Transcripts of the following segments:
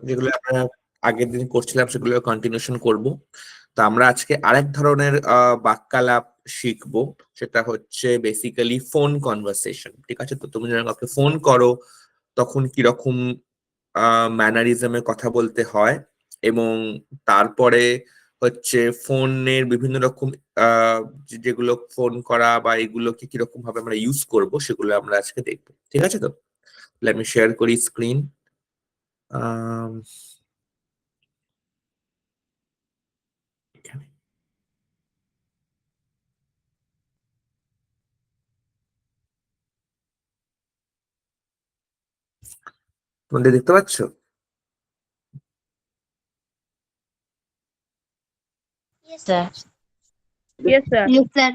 যেগুলো আমরা আগের দিন করছিলাম সেগুলো কন্টিনিউশন করব। তো আমরা আজকে আরেক ধরনের বাক্যালাপ শিখবো, সেটা হচ্ছে বেসিক্যালি ফোন কনভারসেশন। ঠিক আছে? তো তুমি যখন কাউকে ফোন করো তখন কিরকম ম্যানারিজমে কথা বলতে হয়, এবং তারপরে হচ্ছে ফোনের বিভিন্ন রকম যেগুলো ফোন করা বা এগুলোকে কিরকম ভাবে আমরা ইউজ করব সেগুলো আমরা আজকে দেখবো। ঠিক আছে? তো আমি শেয়ার করি স্ক্রিন। এখানে তোমাদের দেখতে পাচ্ছ? Sir. Yes, sir. Yes, sir.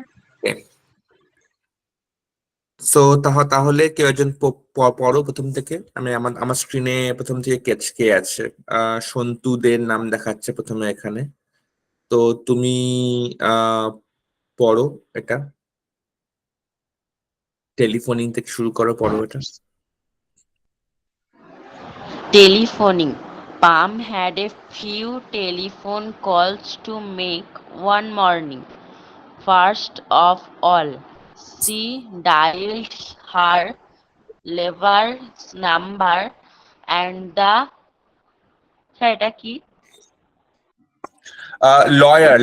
So তাহলে কেউ একজন পড়ো প্রথম থেকে। আমি আমার আমার স্ক্রিনে প্রথম থেকে কে আছে? সন্তুদের নাম দেখাচ্ছে প্রথমে এখানে। তো তুমি পড়ো এটা, টেলিফোনিং থেকে শুরু করো, পড়ো এটা। Telephoning. Pam had a few telephone calls to make one morning. First of all, she dialed her lover's number and the সেটা কি?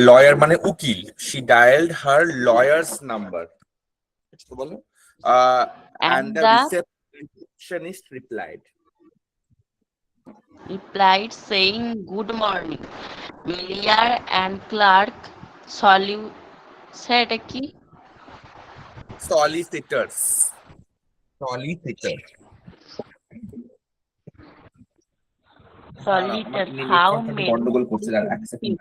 লয়ার মানে উকিল। She dialled her lawyer's number. বলো। And and the the receptionist replied saying good morning. Miller and Clark সেটা কি? solicitors. Solitors. আমার How নেটওয়ার্কটা একটু many? গন্ডগোল করছে, দাঁড়া এক সেকেন্ড।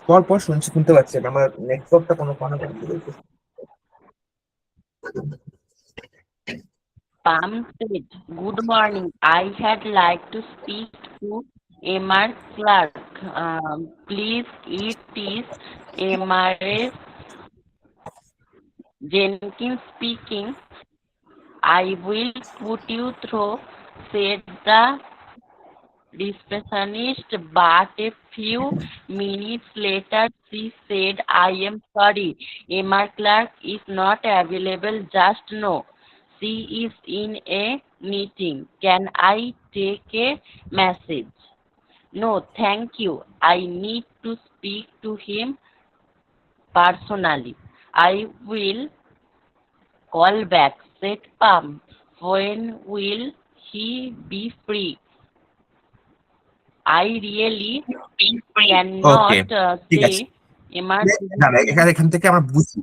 পর শুনতে পাচ্ছি, আমার নেটওয়ার্কটা কোনো গন্ডগোল। Pam said, good morning. I had like to speak to MR Clark. Please, it is MRS Jenkins speaking. I will put you through, said the receptionist, but a few minutes later she said, I am sorry, Emma Clark is not available just now. She is in a meeting. Can I take a message? No, thank you. I need to speak to him personally. I will call back, said Pam. When will he be free? I really cannot ওকে, ঠিক say আছে। দাঁড়া, emergency. এখান থেকে আমরা বুঝি।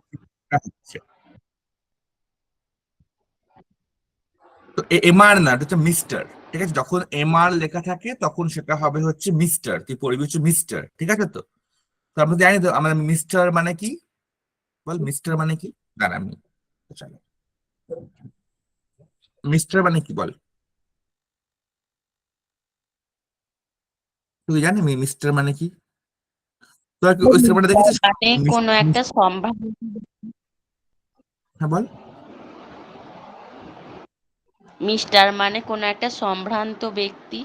তো MR না, এটা হচ্ছে মিস্টার। ঠিক আছে? যখন এমআর লেখা থাকে তখন সেটা হবে হচ্ছে মিস্টার। তুই পড়বি হচ্ছে মিস্টার। ঠিক আছে? তো তো আমরা জানি তো আমরা মিস্টার মানে কি। বল মিস্টার মানে কি। দাঁড়া আমি, মিস্টার মানে কি বল। তুই জানি মিস্টার মানে কি? তোর কি ওই সিনেমাটা দেখেছিস? মানে কোনো একটা সম্ভাবনা, হ্যাঁ বল। মিস্টার মানে কোনো একটা সম্ভ্রান্ত ব্যক্তি।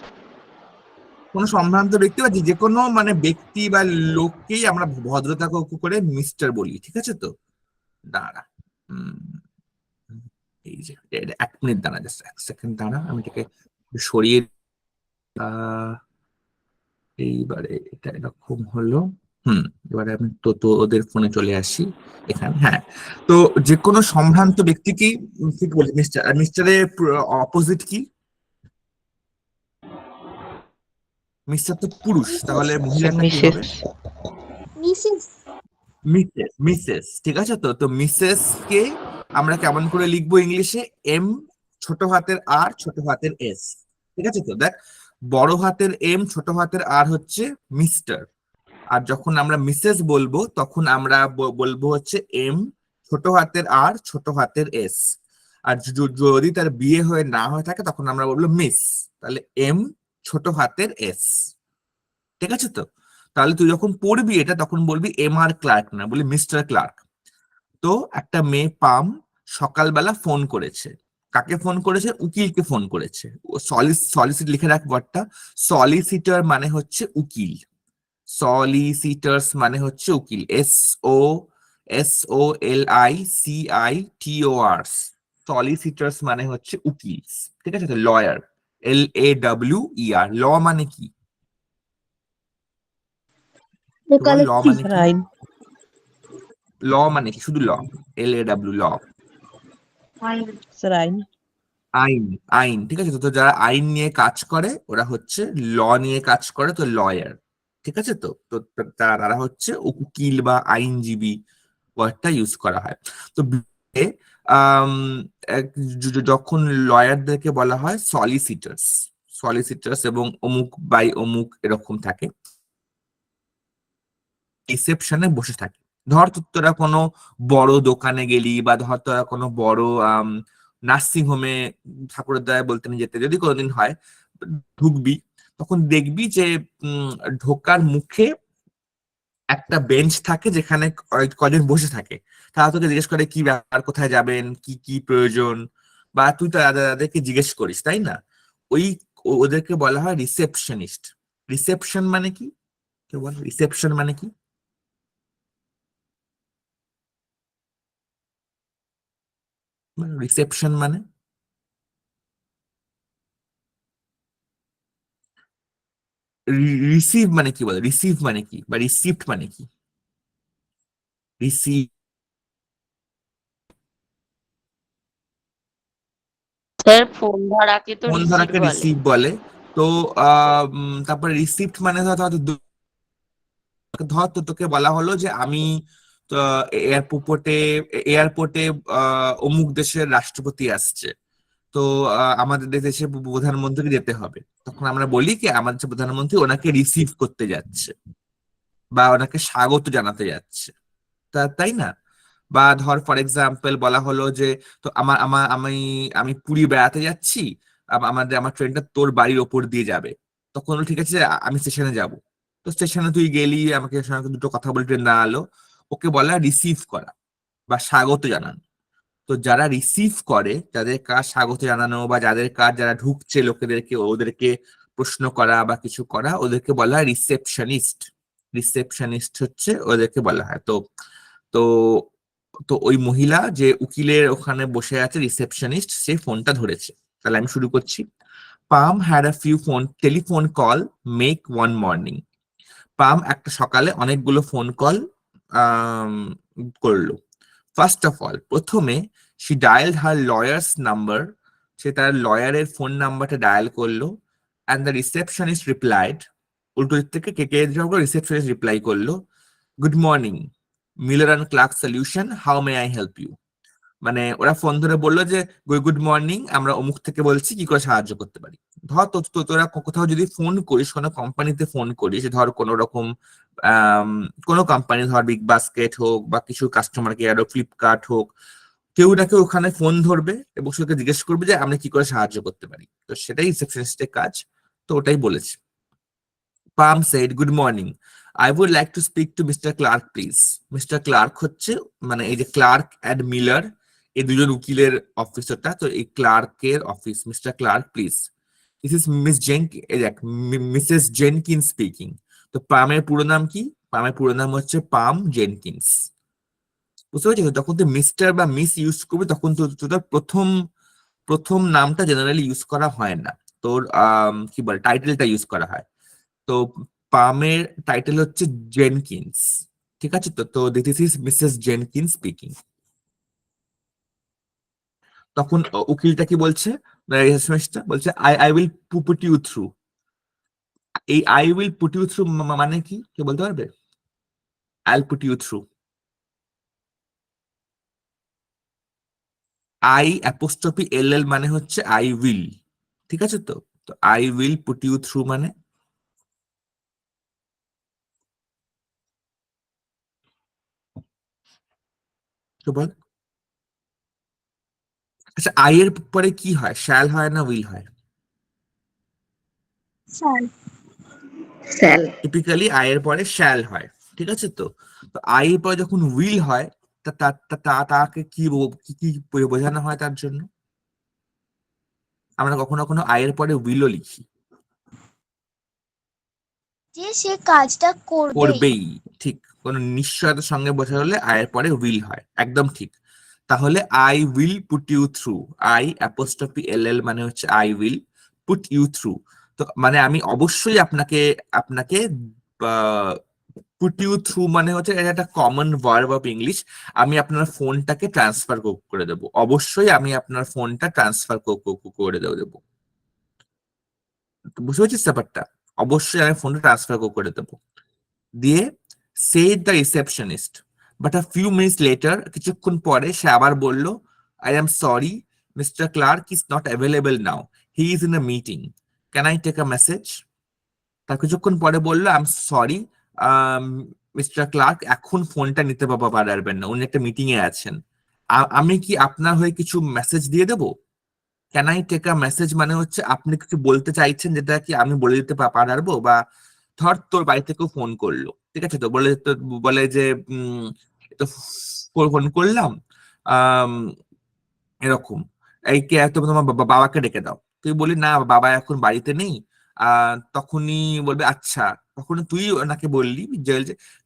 কোনো সম্ভ্রান্ত ব্যক্তি বা যে কোনো মানে ব্যক্তি বা লোককেই আমরা ভদ্রতা করে মিস্টার বলি। ঠিক আছে? তো দাঁড়া, এই যে এক মিনিট দাঁড়া, জাস্ট এক সেকেন্ড দাঁড়া, আমি এটাকে সরিয়ে এইবারে এটা এরকম হলো। এবারে আমি তো ওদের ফোনে চলে আসি এখানে। হ্যাঁ, তো যে কোনো সম্ভ্রান্ত ব্যক্তিকেই ঠিক বলি মিস্টার। আর মিস্টারের অপোজিট কি? মিস্টার তো পুরুষ, তাহলে মহিলাটা কি হবে? Mrs. মিসেস। ঠিক আছে? তো তো মিসেস কে আমরা কেমন করে লিখবো ইংলিশে? এম ছোট হাতের আর ছোট হাতের এস। ঠিক আছে? তো দেখ, বড় হাতের এম ছোট হাতের আর হচ্ছে মিস্টার। আর যখন আমরা মিসেস বলবো তখন আমরা বলবো হচ্ছে এম ছোট হাতের আর ছোট হাতের এস। আর যদি তার বিয়ে হয়ে না হয়ে থাকে তখন আমরা বলবো মিস। তাহলে এম ছোট হাতের এস। ঠিক আছে? তো তাহলে তুই যখন পড়বি এটা তখন বলবি এম আর ক্লার্ক, না বলি মিস্টার ক্লার্ক। তো একটা মেয়ে পাম, সকালবেলা ফোন করেছে। কাকে ফোন করেছে? উকিলকে ফোন করেছে। সলিসিট লিখে রাখ ওয়ার্ডটা। সলিসিটর মানে হচ্ছে উকিল। সলিসিটার্স মানে হচ্ছে উকিল। SOLICITORS। সলিসিটার্স মানে হচ্ছে উকিল। ঠিক আছে, তো লয়ার, LAWER। ল মানে কি? ল Locality. মানে কি? Right. ল মানে কি? শুধু ল, LAW, ল। Right. আইন, আইন। ঠিক আছে, তো যারা আইন নিয়ে কাজ করে ওরা হচ্ছে ল নিয়ে কাজ করে, তো লয়ার। ঠিক আছে, তো তো তারা হচ্ছে উকিল বা আইনজীবী ওয়ার্ডটা ইউজ করা হয়। তো আম, যখন লয়ারদেরকে বলা হয় সলিসিটার্স। সলিসিটার্স এবং অমুক বাই অমুক এরকম থাকে, রিসেপশনে বসে থাকে। ধর তোরা কোনো বড় দোকানে গেলি, বা ধর তোরা কোনো বড় নার্সিং হোমে ঠাকুরের দয়া বলতে নিয়ে যেতে যদি কোনোদিন হয়, ঢুকবি, তখন দেখবি যে ঢোকার মুখে একটা বেঞ্চ থাকে যেখানে কজন বসে থাকে। তারা তোকে জিজ্ঞেস করে কি ব্যাপার, কোথায় যাবেন, কি কি প্রয়োজন, বা তুই তাদেরকে জিজ্ঞেস করিস, তাই না? ওই ওদেরকে বলা হয় রিসেপশনিস্ট। রিসেপশন মানে কি? কেউ বল, রিসেপশন মানে কি? রিসেপশন মানে রিসিভ মানে কি? বলে রিসিভ মানে কি, বা রিসিপ্ট মানে কি? রিসিভ, স্যার ফোন ধরাকে তো ফোন রিসিভ ধরাকে বলে। রিসিভ বলে। তো তারপরে রিসিপ্ট মানে ধর তো তোকে বলা হলো যে আমি এয়ারপোর্টে এয়ারপোর্টে অমুক দেশের রাষ্ট্রপতি আসছে, তো আমাদের দেশে প্রধানমন্ত্রী যেতে হবে। তখন আমরা বলি কি আমাদের যে প্রধানমন্ত্রী ওনাকে রিসিভ করতে যাচ্ছে, বা ওনাকে স্বাগত জানাতে যাচ্ছে, তাই না? বা ধর ফর এক্সাম্পল বলা হলো যে, তো আমার আমার আমি আমি পুরী বেড়াতে যাচ্ছি, আমার ট্রেনটা তোর বাড়ির ওপর দিয়ে যাবে। তখন হলো, ঠিক আছে, আমি স্টেশনে যাব। তো স্টেশনে তুই গেলি, আমাকে সঙ্গে দুটো কথা বলে ট্রেন দাঁড়ালো, ওকে বলা রিসিভ করা বা স্বাগত জানানো। তো যারা রিসিভ করে, যাদের কাজ স্বাগত জানানো, বা যাদের কাজ যারা ঢুকছে লোকেদেরকে ওদেরকে প্রশ্ন করা বা কিছু করা, ওদেরকে বলা হয় রিসেপশনিস্ট। রিসেপশনিস্ট হচ্ছে ওদেরকে বলা হয়। তো তো তো ওই মহিলা যে উকিলের ওখানে বসে আছে, রিসেপশনিস্ট, সে ফোনটা ধরেছে। তাহলে আমি শুরু করছি। Pam had a few telephone call make one morning. Pam একটা সকালে অনেকগুলো ফোন কল করলো। ফার্স্ট অফ অল, প্রথমে she dialled her lawyer's number. সে তার লয়ারের ফোন নাম্বারটা ডায়াল করলো। And the receptionist replied. উল্টো দিক থেকে কে কে রিসেপশনিস্ট রিপ্লাই করলো, good morning, Miller and Clark solution, how may I help you. মানে ওরা ফোন ধরে বললো যে গুড মর্নিং, আমরা অমুক থেকে বলছি, কি করে সাহায্য করতে পারি। ধর তোরা কোথাও যদি ফোন করিস, কোনো কোম্পানিতে ফোন করিস, ধর কোনো রকম আম, কোনো কোম্পানি, ধর বিগ বাস্কেট হোক বা কিছু কাস্টমার কেয়ার হোক, ফ্লিপকার্ট হোক, কেউ না কেউ ওখানে ফোন ধরবে এবং সেটাকে জিজ্ঞেস করবে যে আমরা কি করে সাহায্য করতে পারি। তো সেটাই রিসেপশনিস্টের কাজ। তো ওটাই বলেছে। Pam said, good morning, I would like to speak to Mr Clark please. Mr Clark হচ্ছে, মানে এই যে ক্লার্ক অ্যান্ড মিলার, এই দুজন উকিলের অফিসারটা, তো এই ক্লার্কের office. Mr Clark please, this is Miss Mrs Jenkins speaking. তো পামের পুরো নাম কি? পামের পুরো নাম হচ্ছে পাম জেনকিন্স। বুঝতে পারছি? যখন তুই মিস্টার বা মিস ইউজ করবি, তখন তোর প্রথম প্রথম নামটা জেনারেলি ইউজ করা হয় না। তোর কি বলে, টাইটেলটা ইউজ করা হয়। তো পামের টাইটেল হচ্ছে জেনকিন্স। ঠিক আছে, তো তো this is Mrs Jenkins speaking. তখন উকিলটা কি বলছে, রিসেপশনিস্টটা বলছে, I I will put you through. এই I will put you through মানে কি, কে বলতে পারবে? I will put you through, I apostrophe L L মানে হচ্ছে আই উইল। ঠিক আছে, তো তো I will put you through মানে তো বল। আচ্ছা, আই এর পরে কি হয়, শ্যাল হয় না উইল হয়? Shall. Cell. টিপিক্যালি আই এর পরে শ্যাল হয়। ঠিক আছে, তো তো আই এর পরে যখন উইল হয়, তাকে কি কি কি বোঝানো হয় তার জন্য? আমরা কখনো কখনো আয়ের পরে উইলও লিখি। যে সে কাজটা করবেই। করবেই, ঠিক। কোন নিশ্চয়তার সঙ্গে বোঝা হলে আয়ের পরে উইল হয়, একদম ঠিক। তাহলে I will put you through, I apostrophe L L মানে হচ্ছে I will put you through. তো মানে আমি অবশ্যই আপনাকে আপনাকে পুট ইউ থ্রু মানে হচ্ছে এটা একটা কমন ভার্ব অফ ইংলিশ। আমি আপনার ফোনটাকে ট্রান্সফার করে দেবো, অবশ্যই আমি আপনার ফোনটা ট্রান্সফার করে দেবো। বুঝতে পারছিস ব্যাপারটা? অবশ্যই আমি ফোনটা ট্রান্সফার করে দেবো। দিয়ে said the receptionist, but a few minutes later, কিছুক্ষণ পরে সে আবার বলল, I am sorry, Mr. Clark is not available now, he is in a meeting, can I take a message? তার কিছুক্ষণ পরে বললো, I am sorry, mister Clark এখন ফোনটা নিতে পারবেন না, উনি একটা মিটিং এ আছেন। আমি কি আপনার হয়ে কিছু মেসেজ দিয়ে দেবো? Can I take a message মানে হচ্ছে আপনি কিছু বলতে চাইছেন যেটা কি আমি বলে দিতে পারবো। বা ধর তোর বাড়ি থেকেও ফোন করলো, ঠিক আছে, তো বলে যে তো ফোন করলাম, আম, এরকম, এই কে তুমি তোমার বাবাকে ডেকে দাও। তুই বলি না, বাবা এখন বাড়িতে নেই। তখনই বলবে আচ্ছা, তখন তুই ওনাকে বললি যে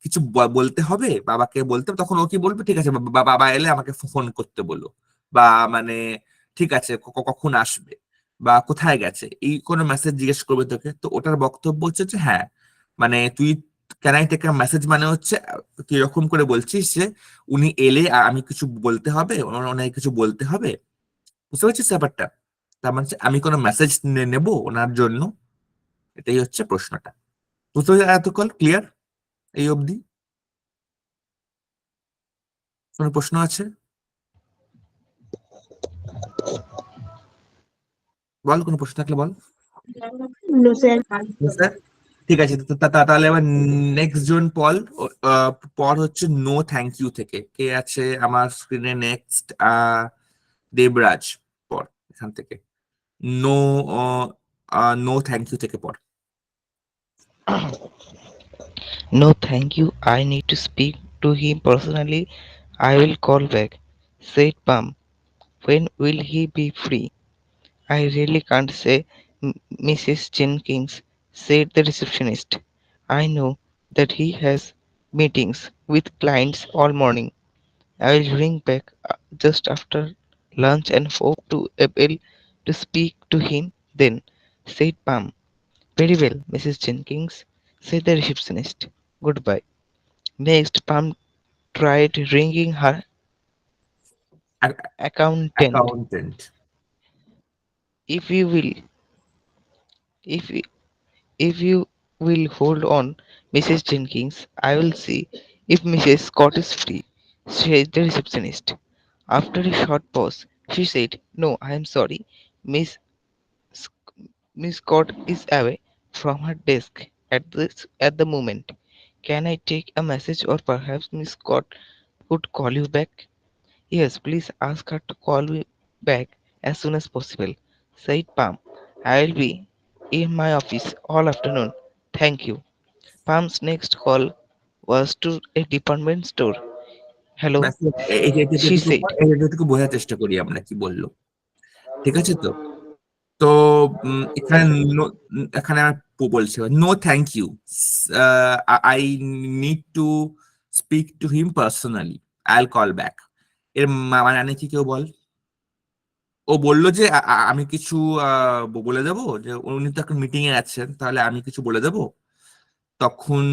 কিছু বলতে হবে, বাবাকে বলতে হবে। তখন ও কি বলবে, ঠিক আছে বাবা এলে আমাকে ফোন করতে বলো, বা মানে ঠিক আছে কখন আসবে বা কোথায় গেছে, এই কোনো মেসেজ জিজ্ঞেস করবে তোকে। তো ওটার বক্তব্য হচ্ছে যে হ্যাঁ, মানে তুই can I take a message মানে হচ্ছে তুই এরকম করে বলছিস যে উনি এলে আমি কিছু বলতে হবে, ওনাকে কিছু বলতে হবে। বুঝতে পারছিস ব্যাপারটা? তার মানে হচ্ছে আমি কোনো মেসেজ নেব ওনার জন্য, এটাই হচ্ছে প্রশ্নটা। বুঝতে পারছি? এতক্ষণ ক্লিয়ার এই অবধি? কোনো প্রশ্ন আছে? বল, কোনো প্রশ্ন থাকলে বল। No, sir. স্যার, ঠিক আছে। তাহলে আবার নেক্সট জন পল। পর হচ্ছে নো থ্যাংক ইউ থেকে কে আছে আমার স্ক্রিনে? নেক্সট দেবরাজ, পর এখান থেকে। নো নো থ্যাংক ইউ থেকে পর। No, thank you. I need to speak to him personally. I will call back, said Pam. When will he be free? I really can't say, Mrs. Jenkins, said the receptionist. I know that he has meetings with clients all morning. I will ring back just after lunch and hope to able to speak to him then, said Pam. Very well, Mrs. Jenkins, said the receptionist. Goodbye. Next, Pam tried ringing her accountant. Accountant. If you will, if you, if you will hold on, Mrs. Jenkins, I will see if Mrs. Scott is free, said the receptionist. After a short pause, she said, "No, I am sorry. Miss Miss Scott is away from her desk at the moment. Can I take a message or perhaps Miss Scott could call you back?" "Yes, please ask her to call me back as soon as possible," said Pam. "I'll be in my office all afternoon. Thank you." Pam's next call was to a department store. "Hello," ব্যাস, she said. এটুকু বোঝার চেষ্টা করি আমরা কি বললো, ঠিক আছে তো? তো এখানে এখানে আমার বলছে no thank you, I need to speak to him personally, I will call back. এর মানে কি কেউ বল? ও বললো যে আমি কিছু বলে দেবো, যে উনি তো এখন মিটিং এ আছেন, তাহলে আমি কিছু বলে দেবো। তখন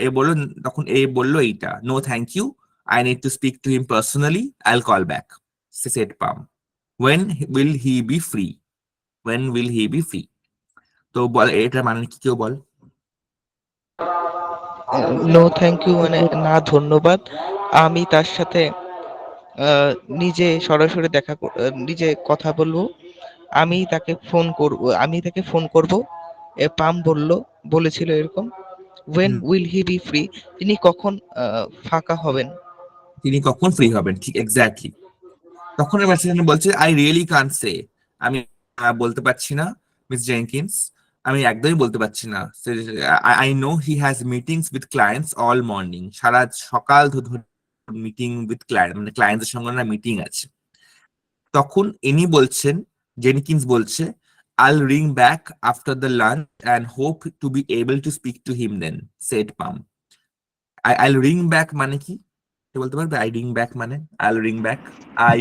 এ বললো, তখন এ বললো এইটা, no thank you, I need to speak to him personally, I will call back, said Pam. When will he be free, when will he be free? তো বল এটা মানে কি কেউ বল? নো থ্যাংক ইউ মানে না ধন্যবাদ। আমি তার সাথে নিজে সরাসরি নিজে কথা বলবো। আমি তাকে ফোন করব। পাম বলেছিল এরকম। When hmm, will he be free? তিনি কখন ফাঁকা হবেন? তিনি কখন ফ্রি হবেন, ঠিক এক্স্যাক্টলি। তখন মেসেজ বলছে আই রিয়েলি কান্ট সে, আমি বলতে পারছি না মিস জেনকিন্স, আমি একদমই বলতে পারছি না। I know he has meetings with clients all morning, সারা সকাল ধরে মিটিং উইথ ক্লায়েন্ট, মানে ক্লায়েন্টের সঙ্গে না মিটিং আছে। তখন ইনি বলছেন, জেনকিন্স বলছে, I'll ring back after the lunch and hope to be able to speak to him then, said Pam. I'll ring back মানে কি? তুই বলতে পারবে I ring back মানে? I'll ring back. I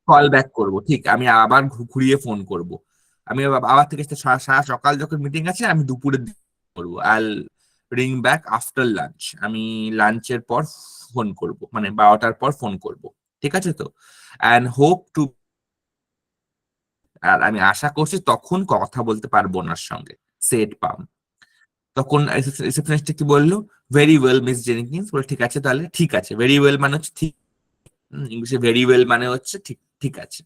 call back করব, ঠিক, আমি আবার ঘুরিয়ে ফোন করব। আমি আবার থেকে সারা সকাল যখন মিটিং আছে আমি দুপুরের দিকে করবো। আইল রিং ব্যাক আফটার লাঞ্চ, আমি লাঞ্চের পর ফোন করব, মানে 12টার পর ফোন করব, ঠিক আছে তো। অ্যান্ড হোপ টু, আর আমি আশা করছি তখন কথা বলতে পারবো ওনার সঙ্গে, সেড পাম। তখন রিসেপশনিস্ট কি বললো, ভেরি ওয়েল মিস জেনিকিন্স, বলে ঠিক আছে তাহলে, ঠিক আছে, ভেরি ওয়েল মানে হচ্ছে ঠিক, ইংলিশে ভেরি ওয়েল মানে হচ্ছে ঠিক, ঠিক আছে,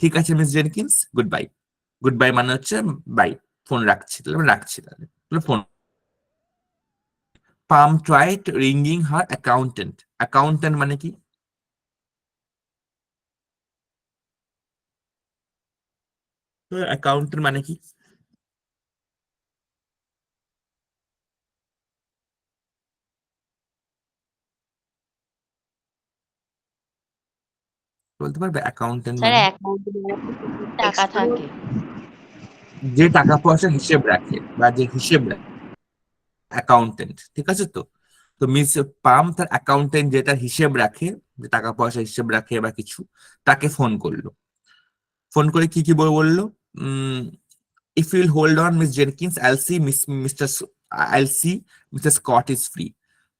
ঠিক আছে miss Jenkins, good bye. Good by মানে হচ্ছে বাই, ফোন রাখছি, তাহলে রাখছি, তাহলে ফোন। পাম ট্রাইড রিঙ্গিং হার অ্যাকাউন্টেন্ট, অ্যাকাউন্টেন্ট মানে কি? অ্যাকাউন্টেন্ট মানে কি? বলতে পারবে অ্যাকাউন্টেন্ট স্যার মানে? অ্যাকাউন্টে টাকা থাকে। যে টাকা পয়সা হিসেব রাখে বা যে হিসেব রাখে, অ্যাকাউন্টেন্ট, ঠিক আছে তো। তো মিস পাম তার অ্যাকাউন্টেন্ট, যেটা হিসেব রাখে, যে টাকা পয়সা হিসেব রাখে বা কিছু, তাকে ফোন করলো। ফোন করে কি কি বললো, if you'll hold on Miss Jenkins, I'll see mister Scott is free.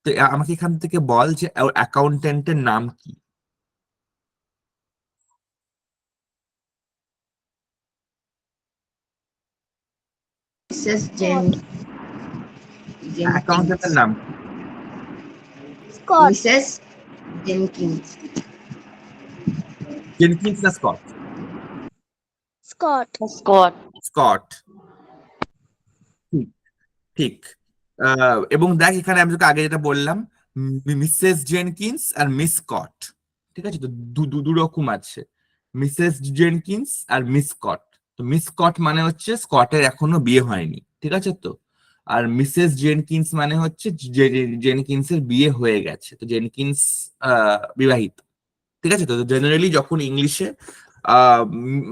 তো আমাকে এখান থেকে বল যে ওর অ্যাকাউন্টেন্টের নাম কি? মিসেস অ্যাকাউন্টেন্টের নাম কি? Scott Mrs Jenkins. জেনকিন্স না স্কট? Scott Scott. স্কট, ঠিক, ঠিক। এবং দেখ এখানে আমি তোকে আগে যেটা বললাম, মিসেস জেনকিন্স আর মিস স্কট, ঠিক আছে তো, দু রকম আছে, মিসেস জেনকিন্স আর মিস স্কট। তো মিস স্কট মানে হচ্ছে স্কটের এখনো বিয়ে হয়নি, ঠিক আছে তো। আর মিসেস জেনকিন্স মানে হচ্ছে জেনকিন্সের বিয়ে হয়ে গেছে, তো জেনকিন্স বিবাহিত, ঠিক আছে তো। জেনারেলি যখন ইংলিশে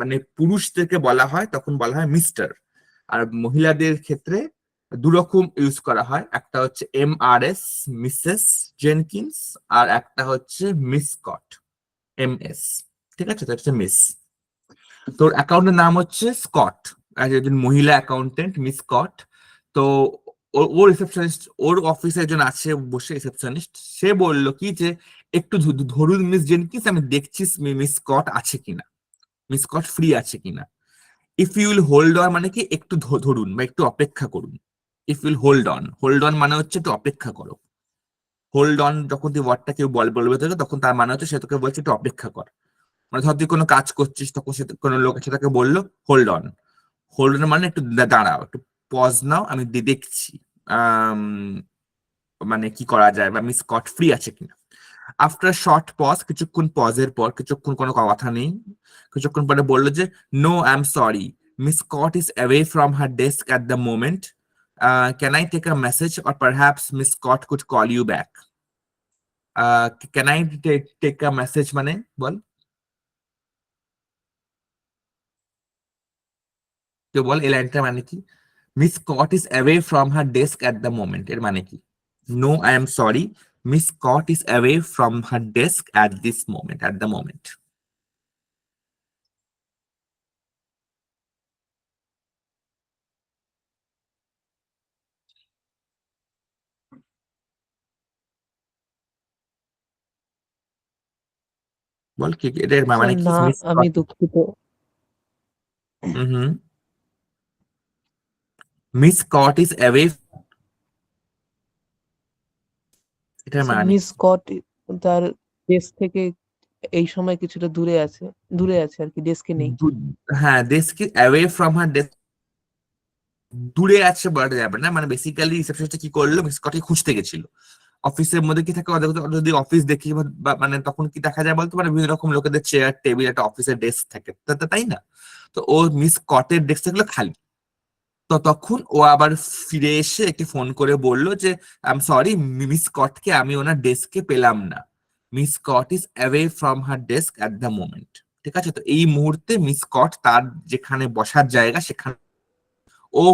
মানে পুরুষদেরকে বলা হয় তখন বলা হয় মিস্টার, আর মহিলাদের ক্ষেত্রে দুরকম ইউজ করা হয়, একটা হচ্ছে MRS, মিসেস জেনকিন্স, আর একটা হচ্ছে মিস স্কট, MS, ঠিক আছে তো, এটা হচ্ছে মিস। তোর অ্যাকাউন্টের নাম হচ্ছে স্কট, আর একজন মহিলা অ্যাকাউন্টেন্ট মিস স্কট। তো ওর রিসেপশনিস্ট, ওর অফিসে একজন আছে বসে রিসেপশনিস্ট, সে বলল কি যে একটু ধরুন মিস জেনকিন্স, আমি দেখছি মিস স্কট আছে কিনা, মিস স্কট ফ্রি আছে কিনা। If you will hold on মানে কি একটু ধরুন বা একটু অপেক্ষা করুন। If you'll hold on, hold on মানে হচ্ছে একটু অপেক্ষা করো। হোল্ড অন যখন তুই ওয়ার্ডটা কেউ বলবে তোকে, তখন তার মানে হচ্ছে সে তোকে বলছে একটু অপেক্ষা কর। মানে ধর তুই কোনো কাজ করছিস, তখন সে কোনো লোক এসে তাকে বললো হোল্ড অন। হোল্ড অন মানে একটু দাঁড়াও, একটু পজ নাও, আমি দেখছি আম, মানে কি করা যায়, বা মিস স্কট ফ্রি আছে কিনা। আফটার শর্ট পজ, কিছুক্ষণ পজের পর, কিছুক্ষণ কোনো কথা নেই, কিছুক্ষণ পরে বললো যে no I am sorry, Miss Scott is away from her desk at the moment, can I take a message or perhaps Miss Scott could call you back. Can I take a message মানে বল, তো বল এই লাইনটা মানে কি? Miss Scott is away from her desk at the moment, এর মানে কি? No I am sorry, Miss Scott is away from her desk at this moment, at the moment. বল কি এটার স্যার মানে কি? না, মিস আমি স্কট, দুঃখিত। হুম, মিস স্কট ইজ অ্যাওয়ে, এটার স্যার মানে মিস কি? স্কট তার ডেস্ক থেকে এই সময় কিছুটা দূরে আছে আর কি, ডেস্কে নেই। হ্যাঁ, desk away from her desk, দূরে আছে বলা যাবে না, মানে বেসিক্যালি রিসেপশনিস্ট কি করলো, মিস স্কটকে খুঁজতে গেছিল। অফিসের মধ্যে কি থাকে, ওদের যদি অফিস দেখি মানে তখন কি দেখা যায় বলতো, মানে বিভিন্ন রকম লোকেদের চেয়ার টেবিল, একটা অফিসের ডেস্ক থাকে, তাই না? তো ও মিস স্কটের ডেস্ক থাকলো খালি, তো তখন ও আবার ফিরে এসে একটি ফোন করে বলল যে আই এম সরি, মিস স্কটকে আমি ওনার ডেস্কে পেলাম না। Miss Scott is away from her desk at the moment. ঠিক আছে, তো এই মুহূর্তে মিস স্কট তার যেখানে বসার জায়গা সেখানে ও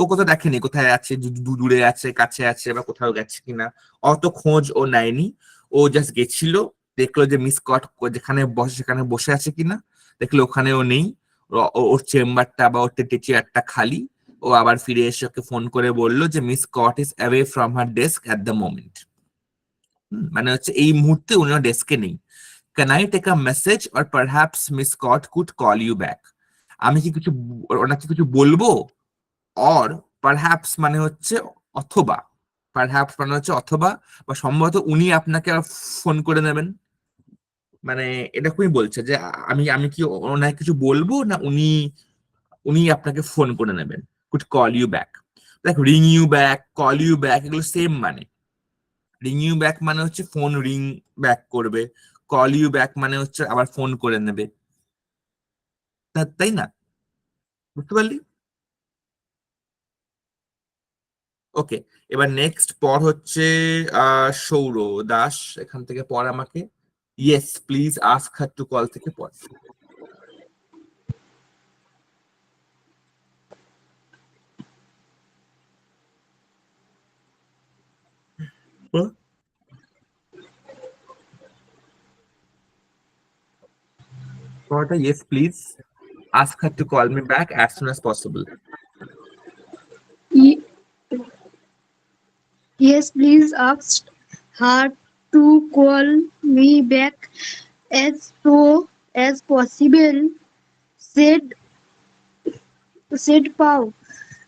কোথাও দেখেনি কোথায় আছে, দূরে আছে, কাছে আছে, বা কোথাও গেছে কিনা, অত খোঁজ ও নেয়নি। ও জাস্ট গেছিল, দেখলো যে মিস স্কট যেখানে বসে সেখানে বসে আছে কিনা, দেখলো ওখানেও নেই, ওর চেম্বারটা বা ওর চেয়ারটা খালি। ও আবার ফিরে এসে ওকে ফোন করে বললো যে Miss Scott is away from her desk at the moment. মানে হচ্ছে এই মুহূর্তে উনি ডেস্কে নেই। Can I take a message or perhaps Miss Scott could call you back? আমি কি কিছু ওনাকে কিছু বলবো? অর পারহ্যাপস মানে হচ্ছে অথবা, পারহ্যাপস মানে হচ্ছে অথবা, বা সম্ভবত উনি আপনাকে ফোন করে নেবেন। মানে এটা খুবই বলছে যে আমি আমি কি ওনাকে কিছু বলবো, না উনি উনি আপনাকে ফোন করে নেবেন। Could call you back. দেখ, ring you back, call you back এগুলো সেম মানে। রিং ইউ ব্যাক মানে হচ্ছে ফোন রিং ব্যাক করবে, কল ইউ ব্যাক মানে হচ্ছে আবার ফোন করে নেবে, তাই না? বুঝতে পারলি? ওকে, এবার নেক্সট পর হচ্ছে সৌর দাস, এখান থেকে পর আমাকে। Yes please ask her to call থেকে পর। পরটা yes please ask her to call me back as soon as possible. Ye- Yes, please ask her to call me back as soon as possible, said Pau.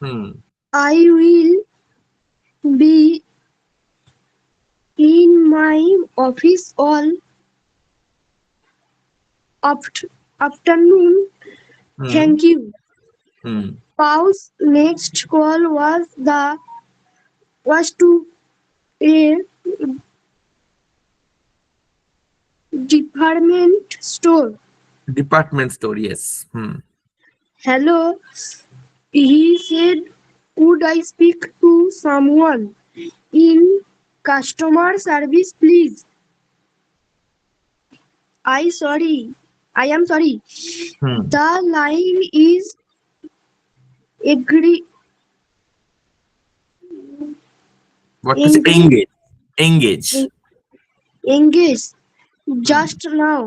Hmm, I will be in my office all afternoon. Hmm, Thank you. Hmm. Pau's next call was to a department store. Department store, yes. Hmm. Hello, he said. Could I speak to someone in customer service, please? I am sorry. Hmm, The line is agree, what to say, engage, engage. engaged hmm, just now.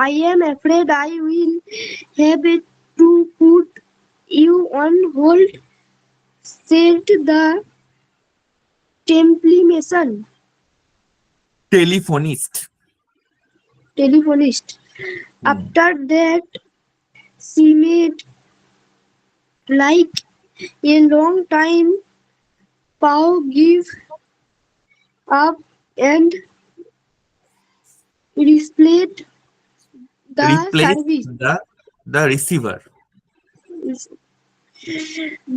I am afraid I will have to put you on hold, said the telephonist. টেলিফোনিস্ট। Telephonist. Hmm, After that, she made like a long time. Pau give up and replayed the replace service. The receiver.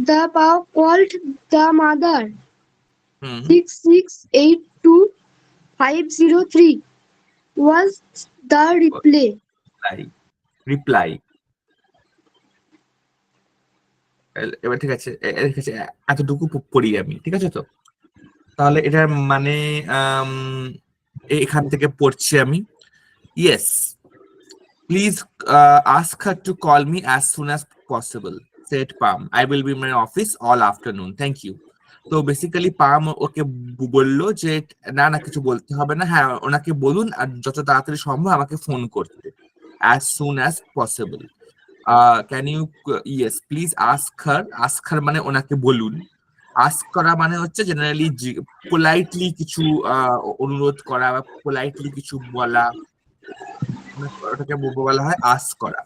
The Pau called the mother hmm, 6682503 was the replay. Reply. এবার ঠিক আছে, ঠিক আছে, এতটুকু পড়ি আমি, ঠিক আছে তো। তাহলে এটার মানে আম, এখান থেকে পড়ছি আমি। Yes please ask her to call me as soon as possible, said Pam. I will be my office all afternoon, thank you. তো বেসিক্যালি পাম ওকে বললো যে না না, কিছু বলতে হবে না, হ্যাঁ ওনাকে বলুন আর যত তাড়াতাড়ি সম্ভব আমাকে ফোন করতে, as soon as possible. Can you, yes please ask her মানে ওনাকে বলুন। আস্ক করা মানে হচ্ছে জেনারেলি পোলাইটলি কিছু অনুরোধ করা বা পোলাইটলি কিছু বলা, ওটাকে বলা হয় আস্ক করা।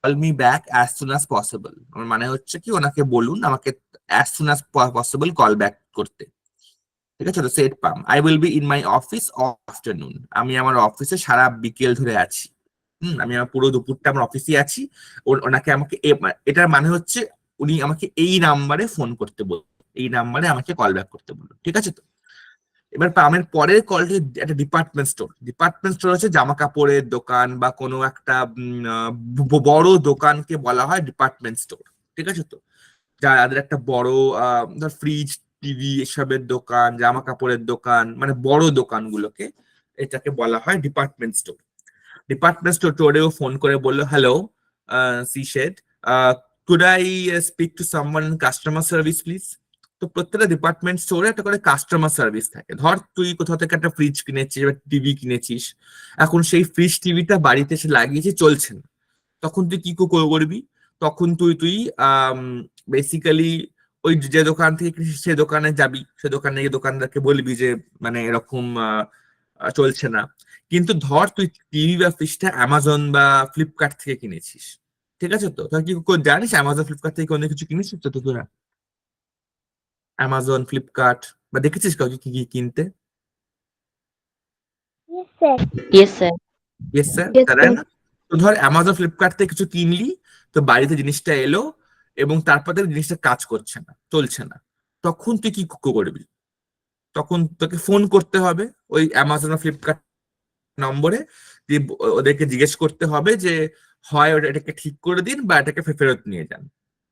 Call me back as soon as possible মানে হচ্ছে কি ওনাকে বলুন আমাকে as soon as possible call back করতে। ঠিক আছে, তো set Pam I will be in my office all afternoon, আমি আমার অফিসে সারা বিকেল ধরে আছি। আমি আমার পুরো দুপুরটা আমার অফিসে আছি। ওনাকে আমাকে এটার মানে হচ্ছে উনি আমাকে এই নাম্বারে ফোন করতে বলুন, এই নাম্বারে আমাকে কল ব্যাক করতে বলুন। ঠিক আছে তো। এবার পামের পরের কলটি একটা ডিপার্টমেন্ট স্টোর। ডিপার্টমেন্ট স্টোর হচ্ছে জামা কাপড়ের দোকান বা কোনো একটা বড় দোকানকে বলা হয় ডিপার্টমেন্ট স্টোর। ঠিক আছে তো? যাদের একটা বড় ধর ফ্রিজ, টিভি এসবের দোকান, জামা কাপড়ের দোকান, মানে বড় দোকানগুলোকে এটাকে বলা হয় ডিপার্টমেন্ট স্টোর। ডিপার্টমেন্ট স্টোরেও ফোন করে বললো, hello she said, could I speak to someone customer service please. তো প্রত্যেকটা ডিপার্টমেন্ট স্টোরে একটা করে কাস্টমার সার্ভিস থাকে। ধর তুই কোথাও থেকে একটা ফ্রিজ কিনেছিস বা টিভি কিনেছিস, এখন সেই ফ্রিজ টিভিটা বাড়িতে এসে লাগিয়েছে, চলছে না, তখন তুই কি করবি? তখন তুই বেসিক্যালি ওই যে দোকান থেকে কিনেছিস সে দোকানে যাবি, সে দোকানে গিয়ে দোকানদারকে বলবি যে মানে এরকম চলছে না। কিন্তু ধর তুই টিভি বা ফ্রিজটা অ্যামাজন বা ফ্লিপকার্ট থেকে কিনেছিস, ঠিক আছে তো? তুই কি জানিস অ্যামাজন ফ্লিপকার্ট থেকে কোনো কিছু কিনেছিস তো তোরা? অ্যামাজন ফ্লিপকার্ট বা দেখেছিস কাউকে কি কি কিনতে? Yes, sir. Yes, sir. Yes sir, Yes, তাই sir. না? তো ধর অ্যামাজন ফ্লিপকার্ট থেকে কিছু কিনলি, তো বাড়িতে জিনিসটা এলো এবং তারপর দেখবি জিনিসটা কাজ করছে না, চলছে না, তখন তুই কি করবি? তখন তোকে ফোন করতে হবে ওই অ্যামাজন বা ফ্লিপকার্ট নম্বরে, দিয়ে ওদেরকে জিজ্ঞেস করতে হবে যে হয় এটাকে ঠিক করে দিন বা এটাকে ফেরত নিয়ে যান।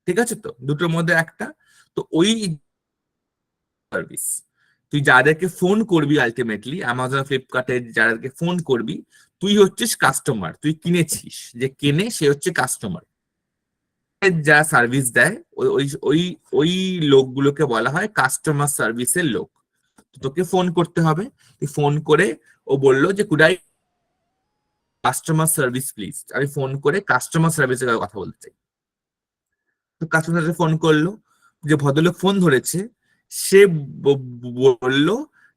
ঠিক আছে তো? দুটোর মধ্যে একটা। তো ওই সার্ভিস তুই যাদেরকে ফোন করবি, আলটিমেটলি অ্যামাজন ফ্লিপকার্টে যাদেরকে ফোন করবি, তুই হচ্ছিস কাস্টমার, তুই কিনেছিস, যে কেনে সে হচ্ছে কাস্টমার। যা সার্ভিস দেয় ওই ওই ওই ওই লোকগুলোকে বলা হয় কাস্টমার সার্ভিসের লোক। তো তোকে ফোন করতে হবে, তুই ফোন করে ও বললো যে কুডাই কাস্টমার সার্ভিস প্লিজ, আমি ফোন করে কাস্টমার সার্ভিসের কথা বলতে চাই। তো কাস্টমার সার্ভিসে ফোন করলো, যে ভদ্রলোক ফোন ধরেছে সে বলল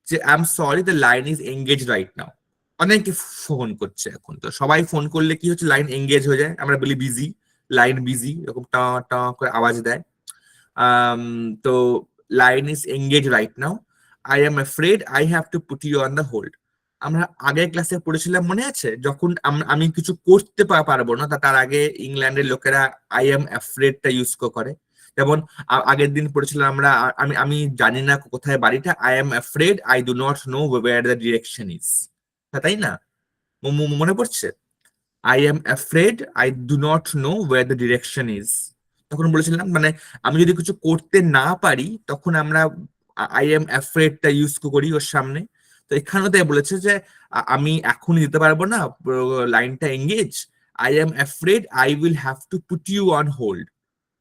যে I am sorry the line is engage right নাও। অনেকে ফোন করছে এখন, তো সবাই ফোন করলে কি হচ্ছে, লাইন এঙ্গেজ হয়ে যায়, আমরা বলি বিজি, লাইন বিজি, এরকম টা টা করে আওয়াজ দেয়। তো line is engage right now, I am afraid I have to put you on the hold. আমরা আগের ক্লাসে পড়েছিলাম, মনে আছে? যখন আমি কিছু করতে পারবো না, তার আগে ইংল্যান্ডের লোকেরা আই এম অ্যাফ্রেডটা ইউজ করে। যেমন আগের দিন পড়েছিলাম আমরা, আমি আমি জানি না কোথায় বাড়িটা, I am afraid I do not know wire the direction is. তাই না? মনে পড়ছে? I am afraid I do not know wire the direction is. তখন বলেছিলাম মানে আমি যদি কিছু করতে না পারি তখন আমরা আই এম অ্যাফ্রেডটা ইউজ করি ওর সামনে। তো এখানেও তাই বলেছে যে আমি এখনই দিতে পারবো না, লাইনটা engage, I am afraid I will have to put you on hold.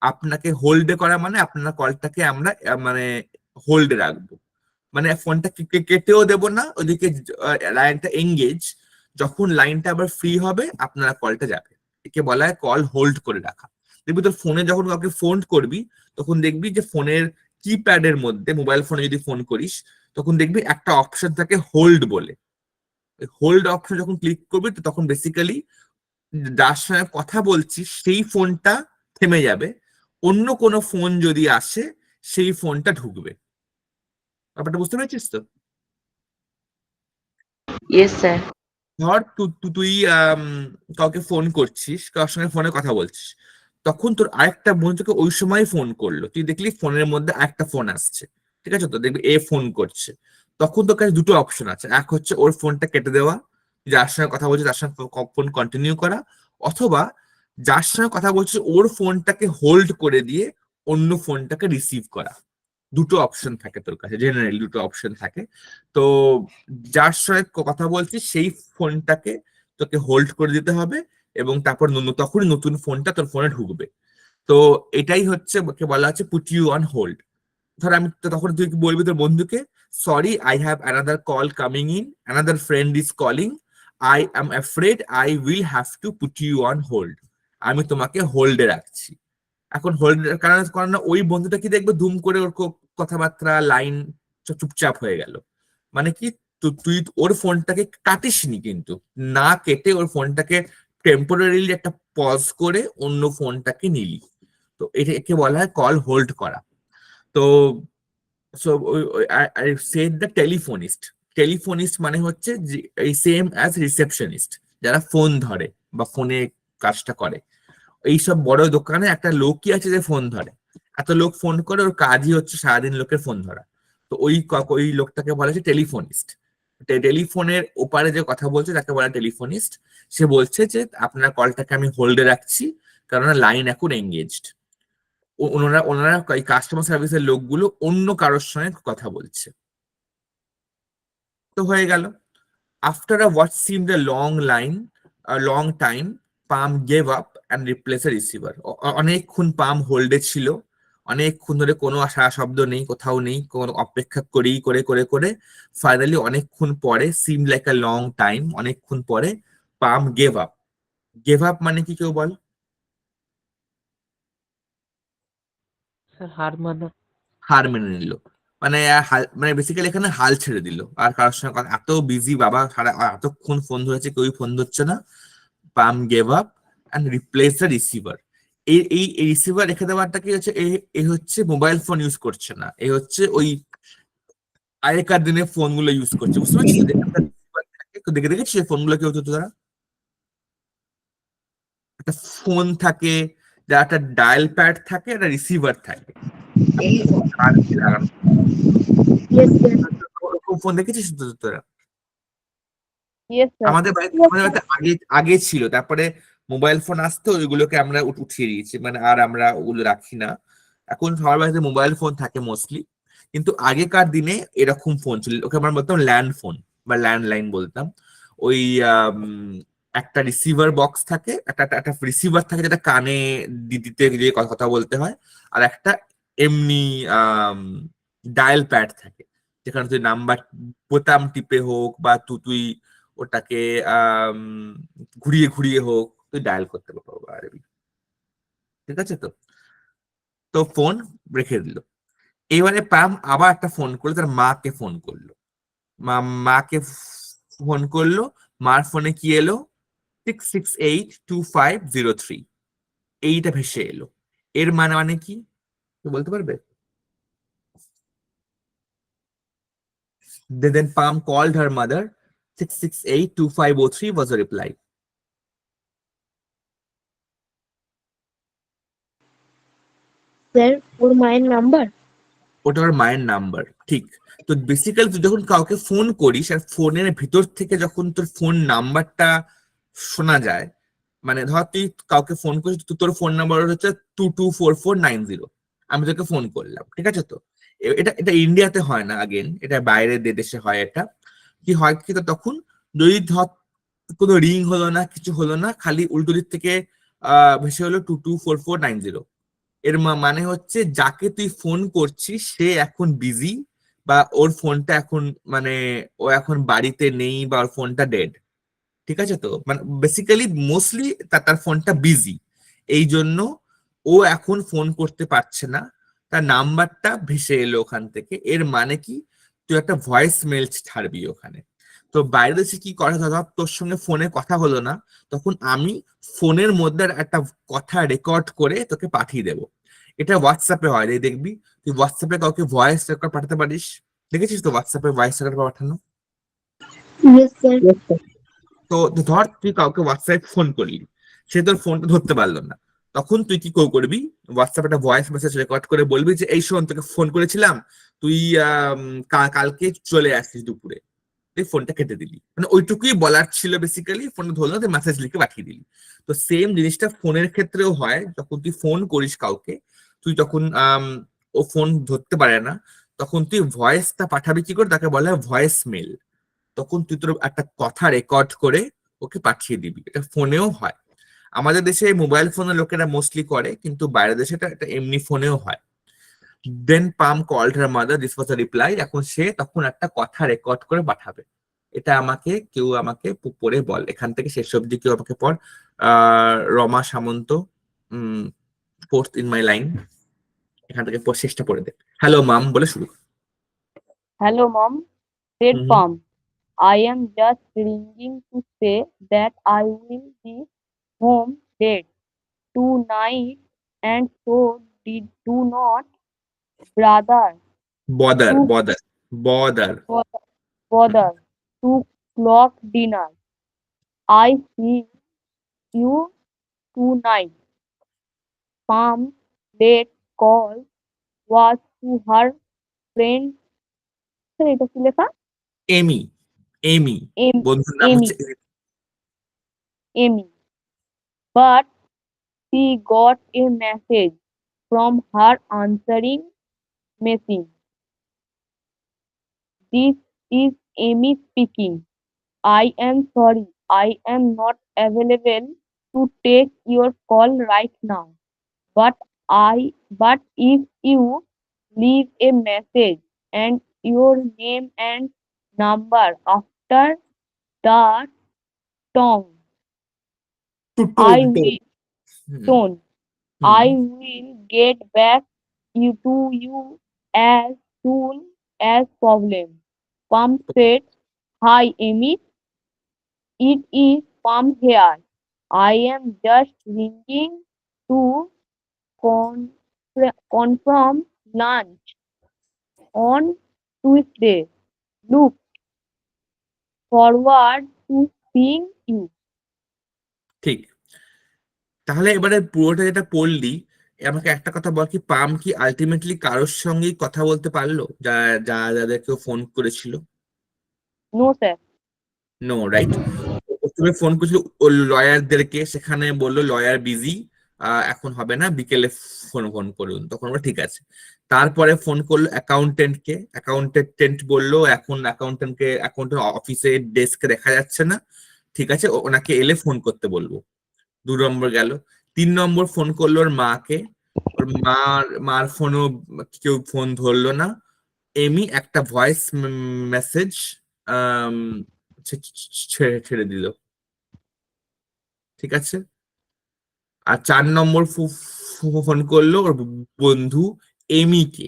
আপনাকে হোল্ডে করা মানে আপনার কলটাকে আমরা মানে হোল্ডে রাখবো, মানে ফোনটা কেটেও দেবো না, ওদিকে লাইনটা এঙ্গেজ, যখন লাইনটা আবার ফ্রি হবে আপনারা কলটা যাবে। একে বলা হয় কল হোল্ড করে রাখা। দেখবি তোর ফোনে যখন কাউকে ফোন করবি তখন দেখবি যে ফোনের কিপ্যাডের মধ্যে, মোবাইল ফোনে যদি ফোন করিস তখন দেখবি একটা অপশন থাকে হোল্ড বলে। হোল্ড অপশন যখন ক্লিক করবি তো তখন বেসিক্যালি যার সঙ্গে কথা বলছিস সেই ফোনটা থেমে যাবে, অন্য কোনো ফোন যদি আসে সেই ফোনটা ঢুকবে। ব্যাপারটা বুঝতে পেরেছিস তো? Yes, sir. ধর তুই কাউকে ফোন করছিস, কারোর সঙ্গে ফোনে কথা বলছিস, তখন তোর আরেকটা বন্ধু তোকে ওই সময় ফোন করলো, তুই দেখলি ফোনের মধ্যে আরেকটা ফোন আসছে, ঠিক আছে তো? দেখবি এ ফোন করছে, তখন তোর কাছে দুটো অপশন আছে, এক হচ্ছে ওর ফোনটা কেটে দেওয়া, যার সঙ্গে কথা বলছিস তার সঙ্গে ফোন কন্টিনিউ করা, অথবা যার সঙ্গে কথা বলছিস ওর ফোনটাকে হোল্ড করে দিয়ে অন্য ফোনটাকে রিসিভ করা। দুটো অপশন থাকে তোর কাছে, জেনারেলি দুটো অপশন থাকে। তো যার সঙ্গে কথা বলছিস সেই ফোনটাকে তোকে হোল্ড করে দিতে হবে এবং তারপর তখনই নতুন ফোনটা তোর ফোনে ঢুকবে। তো এটাই হচ্ছে ওকে বলা হচ্ছে পুট ইউ অন হোল্ড। ধর আমি তখন তুই কি বলবি তোর বন্ধুকে, sorry I have another call coming in, another friend is calling, I am afraid I will have to put you on hold. আমি তোমাকে হোল্ডে রাখছি। এখন হোল্ড কারণ ওই বন্ধুটা কি দেখবে দুম করে ওর কথাবার্তা লাইন চুপচাপ হয়ে গেল, মানে কি তুই ওর ফোনটাকে কাটিসনি, কিন্তু না কেটে ওর ফোনটাকে টেম্পোরারিলি একটা পজ করে অন্য ফোনটাকে নিলি। তো একে বলা হয় কল হোল্ড করা। তো সো আই সেড দ্য টেলিফোনিস্ট। টেলিফোনিস্ট মানে হচ্ছে এই সেম অ্যাজ রিসেপশনিস্ট, যারা ফোন ধরে বা ফোনে কাজটা করে। এইসব বড় দোকানে একটা লোকই আছে যে ফোন ধরে, এত লোক ফোন করে, ওর কাজই হচ্ছে সারাদিন লোকের ফোন ধরা। তো ওই লোকটাকে বলা হচ্ছে টেলিফোনিস্ট। টেলিফোনের ওপারে যে কথা বলছে তাকে বলা টেলিফোনিস্ট। সে বলছে যে আপনার কলটাকে আমি হোল্ডে রাখছি কারণ লাইন এখন এঙ্গেজড। ওনারা ওনারা এই কাস্টমার সার্ভিসের লোকগুলো অন্য কারোর সঙ্গে কথা বলছে। তো হয়ে গেল। After what seemed a long time, palm gave up and replaced the receiver. অনেকক্ষণ পাম হোল্ডে ছিল, অনেকক্ষণ ধরে কোনো সাড়া শব্দ নেই, কোথাও নেই, কোনো অপেক্ষা করেই করে করে করে ফাইনালি অনেকক্ষণ পরে, সিম লাইক আ লং টাইম, অনেকক্ষণ পরে পাম গেভ আপ। গেভ আপ মানে কি কেউ বল? স্যার হার মানা। হার মেনে নিল, মানে মানে বেসিক্যালি এখানে হাল ছেড়ে দিল, আর কারোর সঙ্গে এত বিজি বাবা, সারা এতক্ষণ ফোন ধরেছে, কেউই ফোন ধরছে না। Pam gave up and replace the receiver. এই রিসিভার রেখে দেওয়াটা কি হচ্ছে, এই হচ্ছে মোবাইল ফোন ইউজ করছে না, এই হচ্ছে ওই আগেকার দিনে ফোন গুলো ইউজ করছে, বুঝতে পারছিস তো? যেখানকার receiver থাকে, তো দেখে দেখেছিস ফোন গুলো কি হতো তোরা? একটা ফোন থাকে, যার একটা ডায়াল প্যাড থাকে, একটা রিসিভার থাকে, আর কি লাগানো। Yes, sir. ওরকম ফোন দেখেছিস তো তোরা? Yes, sir. আমাদের বাড়িতে আগে আগে ছিল, তারপরে মোবাইল ফোন আসতো, ওইগুলোকে আমরা উঠিয়ে দিয়েছি, মানে আর আমরা ওগুলো রাখি না। এখন সবার বাড়িতে মোবাইল ফোন থাকে মোস্টলি, কিন্তু আগেকার দিনে এরকম ফোন ছিল, ওকে আমরা বলতাম ল্যান্ড ফোন বা ল্যান্ডলাইন বলতাম। ওই আম, একটা রিসিভার বক্স থাকে, একটা একটা একটা রিসিভার থাকে যেটা কানে দিতে গিয়ে কথা কথা বলতে হয়, আর একটা এমনি ডায়াল প্যাড থাকে, যেখানে তুই নাম্বার বোতাম টিপে হোক বা তুই ওটাকে আম, ঘুরিয়ে ঘুরিয়ে হোক তুই ডায়াল করতে পারবি। ঠিক আছে তো? তো ফোন রেখে দিল। এবারে পাম আবার একটা ফোন করলো, তার মাকে ফোন করলো। মাকে ফোন করলো, মার ফোনে কি এলো? 6682503, এইটা ভেসে এলো। এর মানে মানে কি তুই বলতে পারবে? Then Palm called her mother. 6682503 was the reply. Sir, for my number. ওটা ওর মায়ের নাম্বার, ঠিক। তো বেসিক্যালি তুই যখন কাউকে ফোন করিস, আর ফোনের ভিতর থেকে যখন তোর ফোন নাম্বারটা শোনা যায়, মানে ধর তুই কাউকে ফোন করিস, তোর ফোন নাম্বার হচ্ছে 224490, আমি তোকে ফোন করলাম, ঠিক আছে তো? এটা এটা ইন্ডিয়াতে হয় না, আগেন এটা বাইরের দেশে হয়। এটা কি হয় কি, তো তখন যদি ধর কোনো রিং হলো না, কিছু হলো না, খালি উল্টো দিক থেকে ভেসে হলো 224490, এর মানে হচ্ছে যাকে তুই ফোন করছিস সে এখন বিজি, বা ওর ফোনটা এখন, মানে ও এখন বাড়িতে নেই, বা ওর ফোনটা ডেড। ঠিক আছে তো? মানে বেসিক্যালি মোস্টলি তার ফোনটা বিজি, এই জন্য ও এখন ফোন করতে পারছে না, তার নাম্বারটা ভেসে এলো ওখান থেকে। এর মানে কি, তুই একটা ভয়েস মেল ছাড়বি ওখানে। তো বাইরে দেশে কি করে, ধর তোর সঙ্গে ফোনে কথা হলো না, তখন আমি ফোনের মধ্যে একটা কথা রেকর্ড করে তোকে পাঠিয়ে দেবো। এটা হোয়াটসঅ্যাপে হয়, এই দেখবি তুই হোয়াটসঅ্যাপে কাউকে ভয়েস রেকর্ড পাঠাতে পারিস, দেখেছিস তো হোয়াটসঅ্যাপে ভয়েস রেকর্ড পাঠানো? Yes, sir. তো ধর তুই কাউকে হোয়াটসঅ্যাপ ফোন করলি, সে তোর ফোনটা ধরতে পারলো না, তখন তুই কি করবি? হোয়াটসঅ্যাপে একটা ভয়েস মেসেজ রেকর্ড করে বলবি যে এই শোন, তোকে ফোন করেছিলাম, তুই কালকে চলে আসিস দুপুরে। তুই ফোনটা কেটে দিলি, মানে ওইটুকুই বলার ছিল বেসিক্যালি, ফোনটা ধরলো, তুই মেসেজ লিখে পাঠিয়ে দিলি। তো সেম জিনিসটা ফোনের ক্ষেত্রেও হয়, যখন তুই ফোন করিস কাউকে, তুই তখন ও ফোন ধরতে পারে না, তখন তুই ভয়েসটা পাঠাবি কি করে, তাকে বলা হয় ভয়েস মেল। তখন তুই তোর একটা কথা রেকর্ড করে ওকে পাঠিয়ে দিবি, এটা ফোনেও হয়। আমাদের দেশে মোবাইল ফোনে লোকেরা মোস্টলি করে, কিন্তু বাইরের দেশে এটা এটা এমনি ফোনেও হয়। Then Pam called her mother, this was a reply. এখন সে তখন একটা কথা রেকর্ড করে পাঠাবে। এটা আমাকে কেউ আমাকে পড়ে বল, এখান থেকে শেষ অব্দি কেউ আমাকে পড়। রমা সামন্ত, ফোর্থ ইন মাই লাইন, এখান থেকে শেষটা পড়ে দে। হ্যালো মাম বলে শুরু কর। Hello, Mom, said hmm hmm. Palm. I am just ringing to say that I will be home late tonight, and so do not bother bother to bother bother bother to clock dinner. I see you tonight. Palm's late call was to her friend. Sir এটা কি লেখা? এমি, এমি, M বন্ধুর নাম এমি হচ্ছে এমি, but she got a message from her answering machine. This is Amy speaking. I am sorry, I am not available to take your call right now. But but if you leave a message and your name and number after the tone, To I tone, tone. will hmm, tone, I hmm, will get back to you as soon as problem. Pam said, "Hi Amy, it is Pam here. I am just ringing to confirm lunch on Tuesday. Look forward to seeing you." ঠিক। তাহলে এবারে পুরোটা যেটা পড়লি, আমাকে একটা কথা বল, কি পাম কি আলটিমেটলি কারোর সঙ্গেই কথা বলতে পারলো যাদেরকে ফোন করেছিল? No, sir. No, right? প্রথমে ফোন করেছিল ও লয়ারদেরকে, সেখানে বললো লয়ার বিজি, এখন হবে না, বিকেলে ফোন ফোন করুন, তখন আমরা ঠিক আছে। তারপরে ফোন করলো অ্যাকাউন্টেন্টকে, অ্যাকাউন্টেন্ট বললো এখন অ্যাকাউন্টেন্ট অফিসে ডেস্কে দেখা যাচ্ছে না, ঠিক আছে ওনাকে এলে ফোন করতে বলবো। 2 নম্বর গেল। 3 নম্বর ফোন করলো ওর মাকে, ওর মার ফোনও কেউ ফোন ধরলো না। এমি একটা ভয়েস মেসেজ ছেড়ে দিল, ঠিক আছে। আর 4 নম্বর ফোন করলো ওর বন্ধু এমিকে,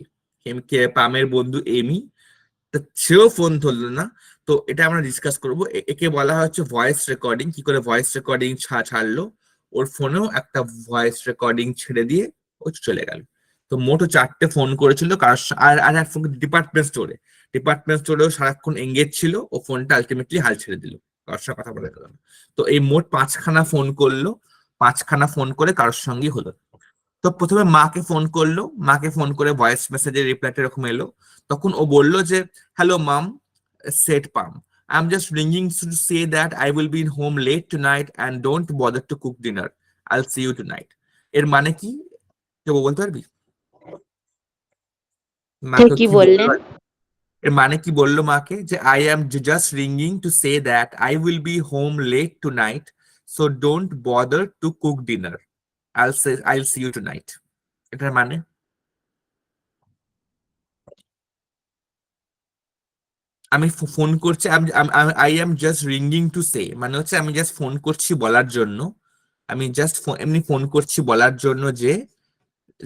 পামের বন্ধু এমি, তা সেও ফোন ধরলো না। তো এটা আমরা ডিসকাস করবো, একে বলা হচ্ছে ভয়েস রেকর্ডিং। কি করে ভয়েস রেকর্ডিং ছাড়লো, ওর ফোনেও একটা ভয়েস রেকর্ডিং ছেড়ে দিয়ে ও চলে গেল। তো মোট ও 4টে ফোন করেছিল, কার আর আর এক ফোন ডিপার্টমেন্ট স্টোরেও সারাক্ষণ এঙ্গেজ ছিল, ও ফোনটা আলটিমেটলি হাল ছেড়ে দিল, কারোর সঙ্গে কথা বলে গেল না। তো এই মোট 5খানা ফোন করলো, 5খানা ফোন করে কারোর সঙ্গেই হলো না। তো প্রথমে মাকে ফোন করলো, মাকে ফোন করে ভয়েস মেসেজের রিপ্লাইটা এরকম এলো। তখন ও বললো যে, hello mum, said Pam, I am just ringing to say that I will be in home late tonight and don't bother to cook dinner, I'll see you tonight. এর মানে কি, কেউ বলতে পারবি? মাকে কি কি বললো? বললেন? এর মানে কি বললো মাকে, যে I am just ringing to say that I will be home late tonight, so don't bother to cook dinner, I'll see you tonight. এটার মানে, আমি ফোন করছি, I am just ringing to say মানে হচ্ছে আমি জাস্ট ফোন করছি বলার জন্য, আমি জাস্ট এমনি ফোন করছি বলার জন্য যে,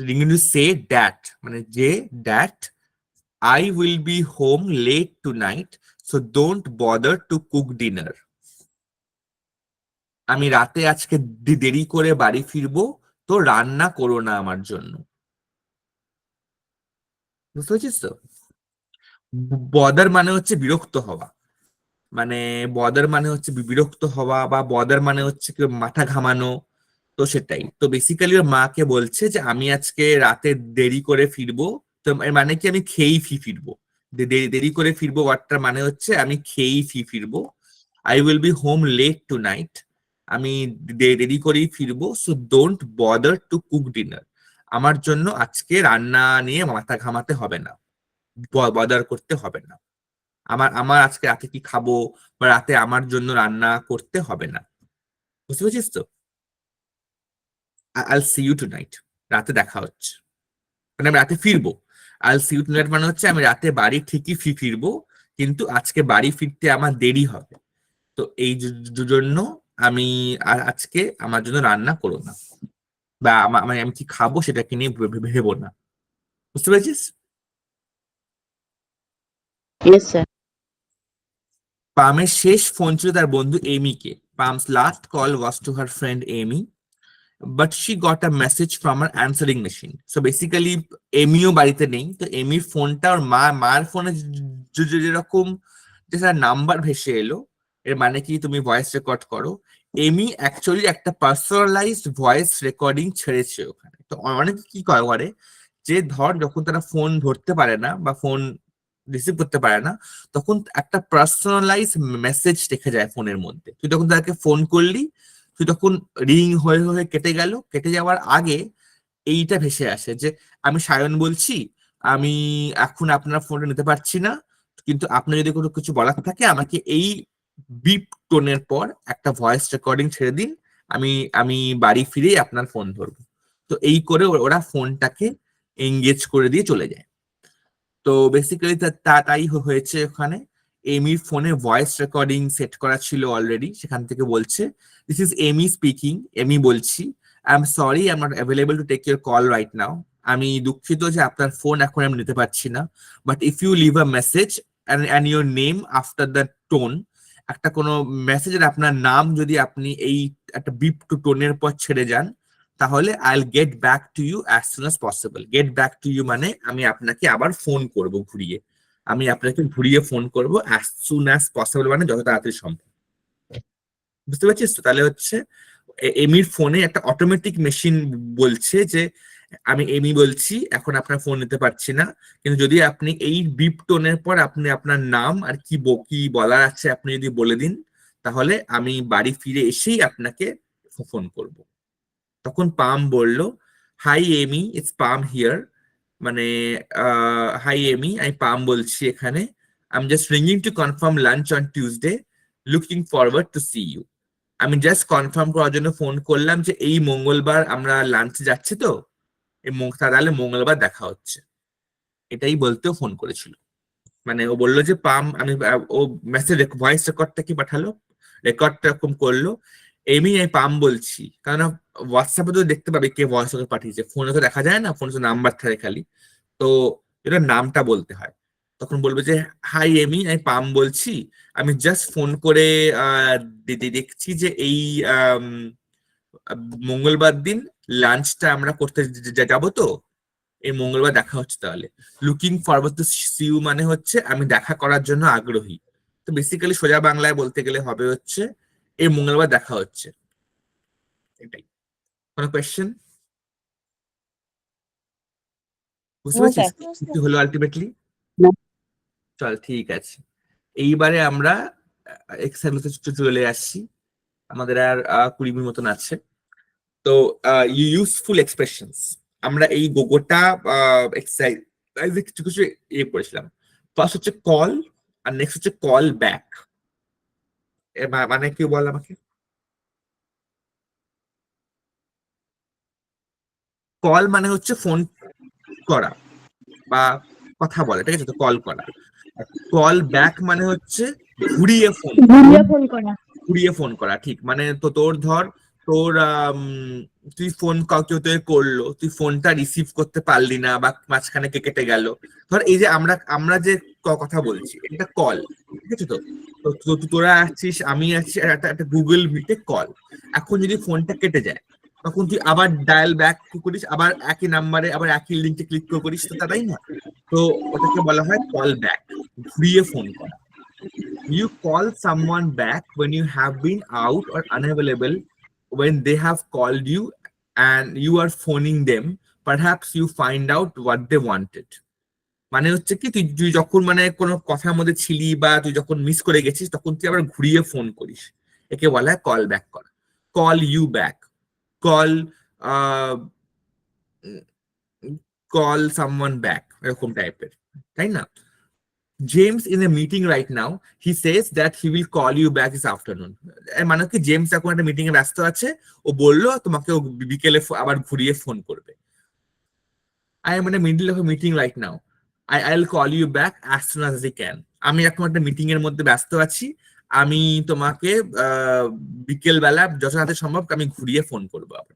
রিঙ্গিং টু সে দ্যাট মানে যে, that I will be home late tonight, so don't bother to cook dinner. আমি রাতে আজকে দেরি করে বাড়ি ফিরবো, তো রান্না করো না আমার জন্য। বুঝতে পেরেছিস তো? বদার মানে হচ্ছে বিরক্ত হওয়া, মানে বদার মানে হচ্ছে বিরক্ত হওয়া, বা বদার মানে হচ্ছে কেউ মাথা ঘামানো। তো সেটাই, তো বেসিক্যালি ওর মাকে বলছে যে আমি আজকে রাতে দেরি করে ফিরবো। তো এর মানে কি, আমি খেয়েই ফিরবো। দেরি করে ফিরবো ওয়ার্ডটার মানে হচ্ছে আমি খেয়েই ফিরবো। I will be home late tonight, আমি দেরি করেই ফিরবো, so don't bother to cook dinner, আমার জন্য আজকে রান্না নিয়ে মাথা ঘামাতে হবে না, বদার করতে হবে না। আমার আমার আজকে রাতে কি খাবো, বা রাতে আমার জন্য রান্না করতে হবে না। বুঝতে পেরেছিস তো? আইল সি ইউ টুনাইট, রাতে দেখা হচ্ছে, মানে আমি রাতে ফিরবো। আইল সি ইউ টুনাইট মানে হচ্ছে আমি রাতে বাড়ি ঠিকই ফিরবো, কিন্তু আজকে বাড়ি ফিরতে আমার দেরি হবে। তো এই জন্য আমি আজকে আমার জন্য রান্না করো না, বা মানে আমি কি খাবো সেটাকে নিয়ে ভেবো না। বুঝতে পেরেছিস? Yes, sir. পামের শেষ ফোন ছিল তার বন্ধু এমিকে। Pam's last call was to her friend Amy, but she got a message from her answering machine. So basically এমিও বাড়িতে নেই, তো এমির ফোনটা ওর মার ফোনে যেরকম যে নাম্বার ভেসে এলো, এর মানে কি তুমি ভয়েস রেকর্ড করো। এমি অ্যাকচুয়ালি একটা পার্সোনালাইজড ভয়েস রেকর্ডিং ছেড়েছে ওখানে। তো অনেকে কি করে, যে ধর যখন তারা ফোন ধরতে পারে না বা ফোন রিসিভ করতে পারে না, তখন একটা পার্সোনালাইজ মেসেজ রেখে যায় ফোনের মধ্যে। তুই তখন তাকে ফোন করলি, তুই তখন রিং হয়ে হয়ে কেটে গেল, কেটে যাওয়ার আগে এইটা ভেসে আসে যে আমি সায়ন বলছি, আমি এখন আপনার ফোনটা নিতে পারছি না, কিন্তু আপনার যদি কোনো কিছু বলার থাকে আমাকে এই বিপ টোনের পর একটা ভয়েস রেকর্ডিং ছেড়ে দিন, আমি আমি বাড়ি ফিরেই আপনার ফোন ধরবো। তো এই করে ওরা ফোনটাকে এঙ্গেজ করে দিয়ে চলে যায়। তো বেসিক্যালি তাই হয়েছে ওখানে। এমির ফোনে ভয়েস রেকর্ডিং সেট করা ছিল অলরেডি, সেখান থেকে বলছে, this is Amy speaking, Amy বলছি, I am sorry I am not available to take your call right now, আমি দুঃখিত যে আপনার ফোন এখন আমি নিতে পারছি না, but if you leave a message and your name after the tone, একটা কোনো মেসেজের আপনার নাম যদি আপনি এই একটা বিপ টু টোনের পর ছেড়ে যান, তাহলে I will get back to you as soon as possible. Get back to you মানে আমি আপনাকে আবার ফোন করব ঘুরিয়ে, আমি আপনাকে ঘুরিয়ে ফোন করব অ্যাজ সুন অ্যাজ পসিবল মানে যত তাড়াতাড়ি সম্ভব। বুঝতে পারছিস তো? তাহলে হচ্ছে এমির ফোনে একটা অটোমেটিক মেশিন বলছে যে আমি এমি বলছি, এখন আপনার ফোন নিতে পারছি না, কিন্তু যদি আপনি এই বিপ টোনের পর আপনি আপনার নাম আর কি বলার আছে আপনি যদি বলে দিন, তাহলে আমি বাড়ি ফিরে এসেই আপনাকে ফোন করব। তখন পাম বলল, hi Amy, it's Pam here, মানে হাই এমি, আমি পাম বলছি এখানে, I am just ringing to confirm lunch on Tuesday, looking forward to see you. আমি জাস্ট কনফার্ম করার জন্য ফোন করলাম যে এই মঙ্গলবার আমরা লাঞ্চে যাচ্ছি, তো এই তাহলে মঙ্গলবার দেখা হচ্ছে, এটাই বলতেও ফোন করেছিল। মানে ও বললো যে পাম, আমি ও মেসেজ ভয়েস রেকর্ডটা কি পাঠালো, রেকর্ডটা এরকম করলো, এমনি আমি পাম বলছি, কারণ হোয়াটসঅ্যাপে তো দেখতে পাবে কে ভয়েস রেকর্ড পাঠিয়েছে, ফোনে তো দেখা যায় না, ফোনে তো নাম্বার থাকে খালি, তো এটা নামটা বলতে হয়। তখন বলবে যে হাই এমি, আমি পাম বলছি, আমি জাস্ট ফোন করে দেখছি যে এই মঙ্গলবার দিন লাঞ্চটা আমরা করতে যাবো, তো এই মঙ্গলবার দেখা হচ্ছে, তাহলে looking forward to see you মানে হচ্ছে আমি দেখা করার জন্য আগ্রহী। তো বেসিক্যালি সোজা বাংলায় বলতে গেলে হবে হচ্ছে এই মঙ্গলবার দেখা হচ্ছে, এটাই। কোনো কোয়েশ্চেন? বুঝতে No, পারছিস sir. কি হলো আলটিমেটলি? না। চল ঠিক আছে, এইবারে আমরা এক্সারসাইজ চলে আসছি, আমাদের আর 20 মিনিট মতন আছে। তো ইউজফুল এক্সপ্রেশনস, আমরা এই গোটা এক্সারসাইজ কিছু কিছু করেছিলাম। ফার্স্ট হচ্ছে কল, আর নেক্সট হচ্ছে কল ব্যাক। মানে কি বল আমাকে? কল মানে হচ্ছে ফোন করা বা কথা বলা, ঠিক আছে, তো কল করা। কল ব্যাক মানে হচ্ছে ঘুরিয়ে ফোন, ঘুরিয়ে ফোন করা, ঠিক। মানে তো তোর ধর, তোর তুই ফোন কাউকে তোকে করলো, তুই ফোনটা রিসিভ করতে পারলি না বা মাঝখানে কেটে গেল, ধর এই যে আমরা আমরা যে কথা বলছি এটা কল, ঠিক আছে। তো তোরা আছিস, আমি আছি, একটা গুগল মিটে কল, এখন যদি ফোনটা কেটে যায় তখন তুই আবার ডায়াল ব্যাক করিস, আবার একই নাম্বারে আবার একই লিঙ্কে ক্লিক করিস, তো তাই না? তো ওটাকে বলা হয় কল ব্যাক, ঘুরিয়ে ফোন করা। You call someone back when you have been out or unavailable, when they have called you and you are phoning them. Perhaps you find out what they wanted. মানে হচ্ছে কি, তুই যখন মানে কোনো কথার মধ্যে ছিলি বা তুই যখন মিস করে গেছিস তখন তুই আবার ঘুরিয়ে ফোন করিস, একে বলা হয় কল ব্যাক করা। Call you back, call call someone back, এরকম টাইপের, তাই না? James in a meeting right now. He says that he will call you back this afternoon. মানে কি জেমস এখন একটা মিটিং এ ব্যস্ত আছে, ও বললো তোমাকে ও বিকেলে আবার ঘুরিয়ে ফোন করবে। I am in the middle of a meeting right now. I'll call you back as soon as I can. আমি এখন একটা মিটিং এর মধ্যে ব্যস্ত আছি, আমি তোমাকে বিকেল বেলা যত রাতে সম্ভব আমি ঘুরিয়ে ফোন করবো আবার।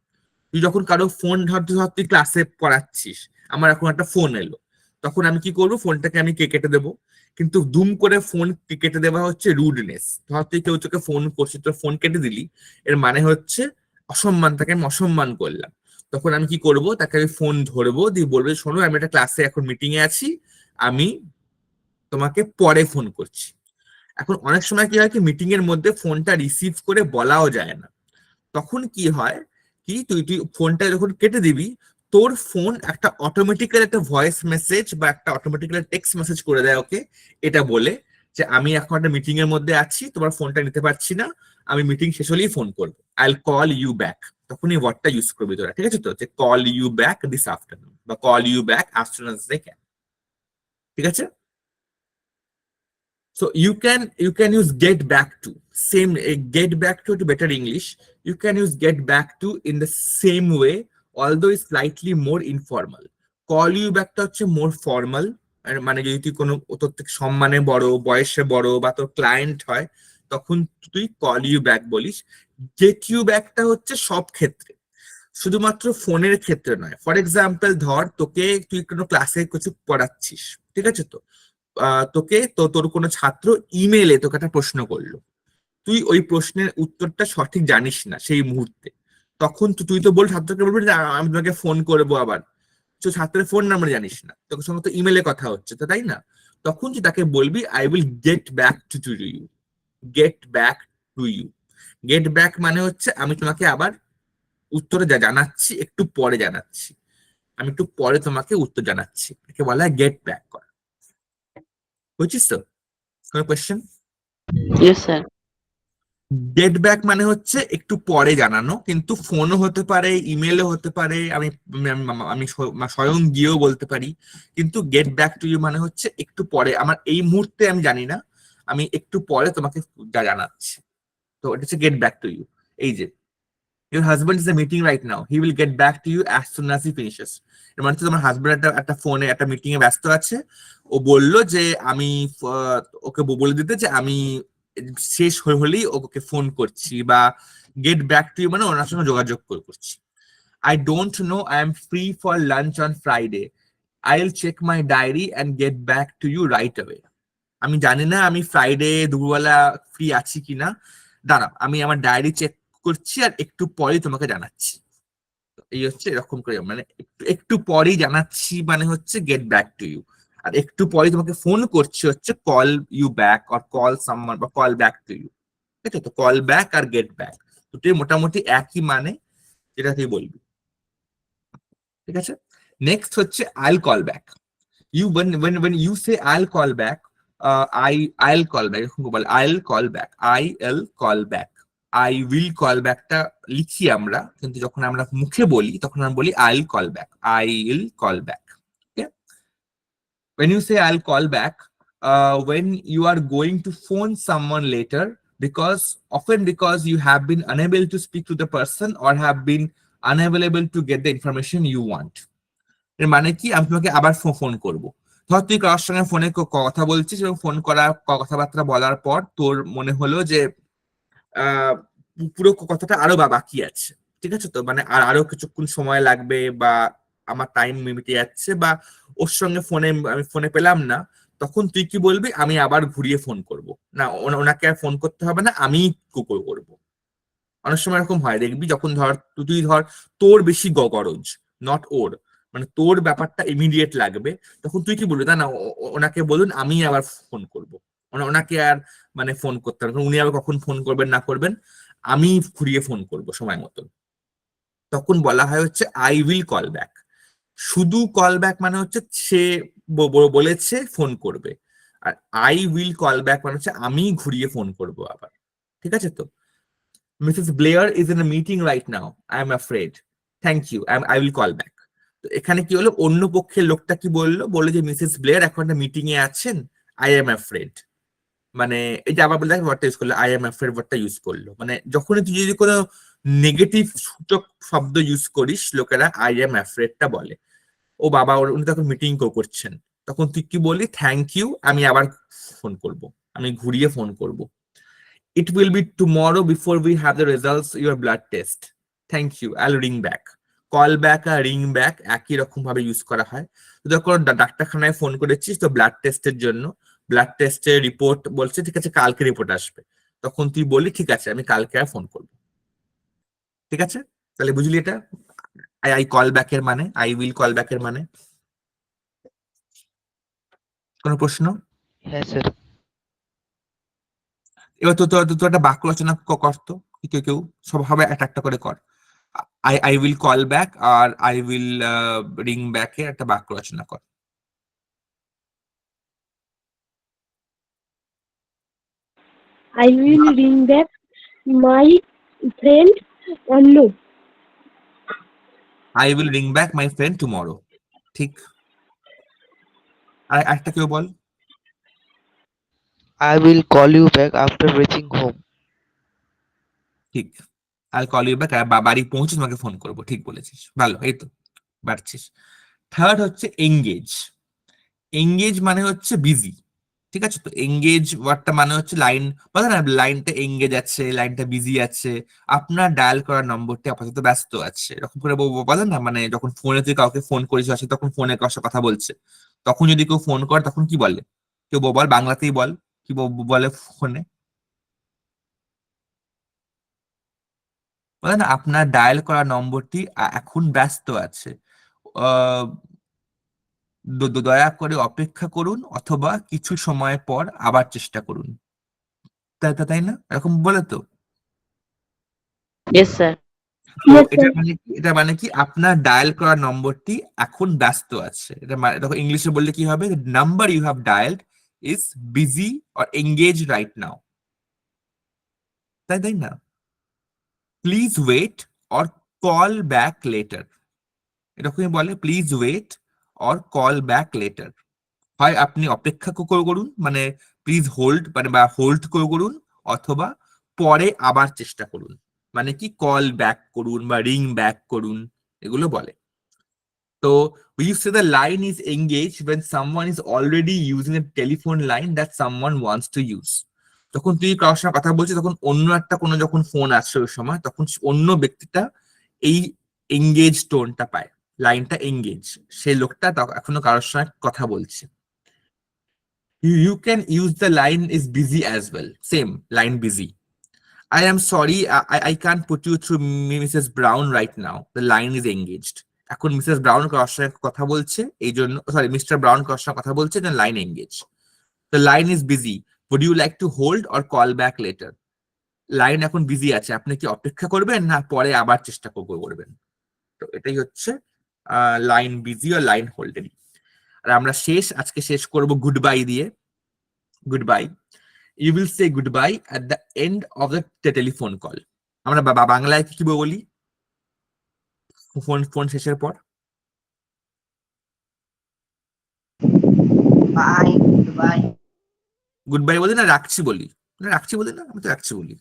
তুই যখন কারো ফোন ধর তুই ক্লাসে পড়াচ্ছিস, আমার এখন একটা ফোন এলো, তখন আমি কি করবো, ফোনটাকে আমি কেটে দেবো। কিন্তু দুম করে ফোন কেটে দেওয়া হচ্ছে রুডনেস। ধর তুই কেউ তোকে ফোন করছিস, তোর ফোন কেটে দিলি, এর মানে হচ্ছে অসম্মান, তাকে আমি অসম্মান করলাম। তখন আমি কি করব, তাকে আমি ফোন ধরবো, দিয়ে বলবো শোনো আমি একটা ক্লাসে এখন মিটিং এ আছি, আমি তোমাকে পরে ফোন করছি। এখন অনেক সময় কি হয় কি, মিটিং এর মধ্যে ফোনটা রিসিভ করে বলাও যায় না, তখন কি হয় কি, তুই ফোনটা যখন কেটে দিবি, তোর ফোন একটা অটোমেটিক্যাল একটা ভয়েস মেসেজ বা একটা অটোমেটিক্যাল টেক্সট মেসেজ করে দেয় ওকে, এটা বলে যে আমি এখন একটা মিটিং এর মধ্যে আছি, তোমার ফোনটা নিতে পারছি না, আমি মিটিং শেষ হলেই ফোন করবো, I will call you back. তখন এই ওয়ার্ডটা ইউজ করবি তোরা, ঠিক আছে তো, যে call you back this afternoon বা call you back as soon as they can, ঠিক আছে? So you can use get back to, same get back to better English. You can use get back to in the same way, although it's slightly more informal. Call you back টা হচ্ছে more formal, আর মানে যদি তুই কোনো তোর থেকে সম্মানে বড়, বয়সে বড় বা তোর ক্লায়েন্ট হয়, তখন তুই কল ইউ ব্যাক বলিস। গেট ইউ ব্যাকটা হচ্ছে সব ক্ষেত্রে, শুধুমাত্র ফোনের ক্ষেত্রে নয়। ফর এক্সাম্পল ধর তোকে তুই কোনো ক্লাসে কিছু পড়াচ্ছিস, ঠিক আছে তো, তোকে তোর কোনো ছাত্র ইমেলে তোকে একটা প্রশ্ন করলো, তুই ওই প্রশ্নের উত্তরটা সঠিক জানিস না সেই মুহূর্তে, তখন তুই তো ছাত্রকে বলবি যে আমি তোমাকে ফোন করবো আবার, তো ছাত্রের ফোন নাম্বার জানিস না, তোর সঙ্গে তো ইমেলে কথা হচ্ছে তো, তাই না? তখন তুই তাকে বলবি I will get back to you, get back to you. Get back মানে হচ্ছে আমি তোমাকে আবার উত্তরে জানাচ্ছি, একটু পরে জানাচ্ছি, আমি একটু পরে তোমাকে উত্তর জানাচ্ছি, একে বলা হয় গেট ব্যাক করা। বুঝছিস তো? কোনো question? Yes, sir. Gate back মানে হচ্ছে একটু পরে জানানো, কিন্তু ফোনও হতে পারে, ইমেলও হতে পারে, আমি আমি স্বয়ং গিয়েও বলতে পারি, কিন্তু গেট ব্যাক টু ইউ মানে হচ্ছে একটু পরে, আমার এই মুহূর্তে আমি জানি না, আমি একটু পরে তোমাকে জানাচ্ছি, তো এটা হচ্ছে গেট ব্যাক টু ইউ। এই যে your husband is in a meeting right now, he will get back to you as soon as he finishes, এর মানে হচ্ছে তোমার হাজবেন্ড একটা ফোনে একটা মিটিং এ ব্যস্ত আছে, ও বললো যে আমি ওকে বলে দিতে যে আমি শেষ হলেই ওকে ফোন করছি, বা গেট ব্যাক টু ইউ মানে ওনার সঙ্গে যোগাযোগ করছি। I don't know, I am free for lunch on Friday, I'll check my diary and get back to you right away. আমি জানি না আমি ফ্রাইডে দুপুরবেলা ফ্রি আছি কিনা, দাঁড়া আমি আমার ডায়েরি চেক করছি আর একটু পরেই তোমাকে জানাচ্ছি। এই হচ্ছে এরকম করে, মানে একটু পরেই জানাচ্ছি মানে হচ্ছে গেট ব্যাক টু ইউ, আর একটু পরেই তোমাকে ফোন করছি হচ্ছে call you back or call someone বা কল ব্যাক টু ইউ, ঠিক আছে তো? কল ব্যাক আর গেট ব্যাক দুটোই মোটামুটি একই মানে, যেটা তুই বলবি, ঠিক আছে? নেক্সট হচ্ছে আইল call back. You when you say I'll call back, I'll call back, এরকম বল I'll call back, I'll call back, I will call back টা লিখি আমরা, কিন্তু যখন আমরা মুখে বলি তখন আমরা বলি I'll call back, I'll call back, okay? When you say I'll call back, when you are going to phone someone later, because you have been unable to speak to the person or have been unavailable to get the information you want, এর মানে কি আমি তোমাকে আবার phone করবো। ধর তুই কারোর সঙ্গে ফোনে কথা বলছিস এবং ফোন করা কথাবার্তা বলার পর তোর মনে হলো যে পুরো কথাটা আরো বাকি আছে, ঠিক আছে তো, মানে আরো কিছুক্ষণ সময় লাগবে বা আমার টাইম মিটে যাচ্ছে বা ওর সঙ্গে আমি ফোনে পেলাম না, তখন তুই কি বলবি? আমি আবার ঘুরিয়ে ফোন করব না, ওনাকে আর ফোন করতে হবে না, আমি করবো। অনেক সময় এরকম হয় দেখবি, যখন তুই ধর তোর বেশি গরজ, নট ওর, মানে তোর ব্যাপারটা ইমিডিয়েট লাগবে, তখন তুই কি বলবি? না ওনাকে বলুন আমি আবার ফোন করব, ওনাকে আর মানে ফোন করতে হবে, উনি আবার কখন ফোন করবেন না করবেন আমি ঘুরিয়ে ফোন করব সময় মতন, তখন বলা হয় হচ্ছে আই উইল কল ব্যাক। শুধু কল ব্যাক মানে হচ্ছে সে বলেছে ফোন করবে, আর আই উইল কল ব্যাক মানে হচ্ছে আমি ঘুরিয়ে ফোন করব আবার, ঠিক আছে তো? Mrs. Blair is in a meeting right now, I am afraid, thank you, I will call back. তো এখানে কি হলো, অন্য পক্ষের লোকটা কি বললো যে মিসেস ব্লেয়ার এখন একটা মিটিং এ আছেন, আই এম অ্যাফ্রেড, মানে এটা আবার বলে ওয়ার্ডটা ইউজ করলো, আই এম অ্যাফ্রেড ওয়ার্ডটা ইউজ করলো, মানে যখনই তুই যদি কোনো নেগেটিভ সূচক শব্দ ইউজ করিস লোকেরা আই এম অ্যাফ্রেডটা বলে। ও বাবা উনি তখন মিটিং করছেন, তখন তুই কি বললি? থ্যাংক ইউ, আমি আবার ফোন করব, আমি ঘুরিয়ে ফোন করব। It will be tomorrow before we have the results your blood test, thank you, I'll ring back. Call back আর রিং ব্যাক একই রকম ভাবে ইউজ করা হয়। যখন ডাক্তারখানায় ফোন করেছিস তো ব্লাড টেস্টের জন্য, ব্লাড টেস্টের রিপোর্ট বলছে ঠিক আছে কালকে রিপোর্ট আসবে, তখন তুই বলি ঠিক আছে আমি কালকে আর ফোন করবো, ঠিক আছে? তাহলে বুঝলি এটা আই কল ব্যাক এর মানে, আই উইল কল ব্যাক এর মানে। কোনো প্রশ্ন? হ্যাঁ স্যার। এবার তো একটা বাক্য রচনা করতো, কেউ সবভাবে একটা করে কর। I will call back R I will ring back এর একটা বাক্য রচনা কর। I will ring back my friend Annu. I will ring back my friend tomorrow. ঠিক। আর একটা কেউ বল। I will call you back after reaching home. ঠিক। I'll call you back, বাড়ি পৌঁছে তোমাকে ফোন করবো, ঠিক বলেছিস, ভালো, এই তো পারছিস। থার্ড হচ্ছে এঙ্গেজ। এঙ্গেজ মানে হচ্ছে বিজি, ঠিক আছে? তো এঙ্গেজ ওয়ার্ডটা মানে হচ্ছে লাইন, বলে না লাইনটা এঙ্গেজ আছে, লাইনটা বিজি আছে, আপনার ডায়াল করার নম্বরটি আপাতত ব্যস্ত আছে, এরকম করে বলে না, মানে যখন ফোনে তুই কাউকে ফোন করেছিস আসে তখন ফোনে কার সাথে কথা বলছে, তখন যদি কেউ ফোন করে তখন কি বলে? কেউ বল, বাংলাতেই বল, কি বলে ফোনে? বলে না আপনার ডায়াল করা নম্বরটি এখন ব্যস্ত আছে, আহ, দয়া করে অপেক্ষা করুন অথবা কিছু সময় পর আবার চেষ্টা করুন। তাই না, এরকম বলে তো? Yes, sir. তো Yes, এটা sir. মানে কি, এটা মানে কি আপনার ডায়াল করা নম্বরটি এখন ব্যস্ত আছে, এটা মানে দেখো ইংলিশে বললে কি হবে, number you have dialled is busy or engage right now, তাই না? Please wait or call back later, এরকমই বলে, please wait or call back later. হয় আপনি অপেক্ষা করুন, মানে প্লিজ হোল্ড, মানে বা হোল্ড করুন, অথবা পরে আবার চেষ্টা করুন, মানে কি কল ব্যাক করুন বা রিং ব্যাক করুন, এগুলো বলে। তো we say the line is engaged when someone is already using a telephone line that someone wants to use. যখন তুই কারোর সঙ্গে কথা বলছিস তখন অন্য একটা কোনো যখন ফোন আসছে ওই সময়, তখন অন্য ব্যক্তিটা এই এঙ্গেজ টোনটা পায়, লাইনটা এঙ্গেজ, সেই লোকটা এখনো কারোর সঙ্গে কথা বলছে। You can use the line is busy as well, same line busy. I am sorry, I can't put you through Mrs. Brown right now. The line is engaged. এখন মিসেস ব্রাউন কারোর সঙ্গে কথা বলছে, এই জন্য, সরি, মিস্টার ব্রাউন কারোর সঙ্গে কথা বলছে, then line engage. The line is busy. Would you like to hold or call back later? Line এখন বিজি আছে, আপনি কি অপেক্ষা করবেন না পরে আবার চেষ্টা করবেন? তো এটাই হচ্ছে লাইন বিজি আর লাইন হোল্ডের। আর আমরা আজকে শেষ করব গুড বাই দিয়ে। Goodbye, you will say goodbye at the end of the telephone call. আমরা বাংলায় কি বলি ফোন ফোন শেষের পর? Bye. Goodbye. গুড বাই বলি না রাখছি বলি? রাখছি বলি না, আমি তো রাখছি বলি।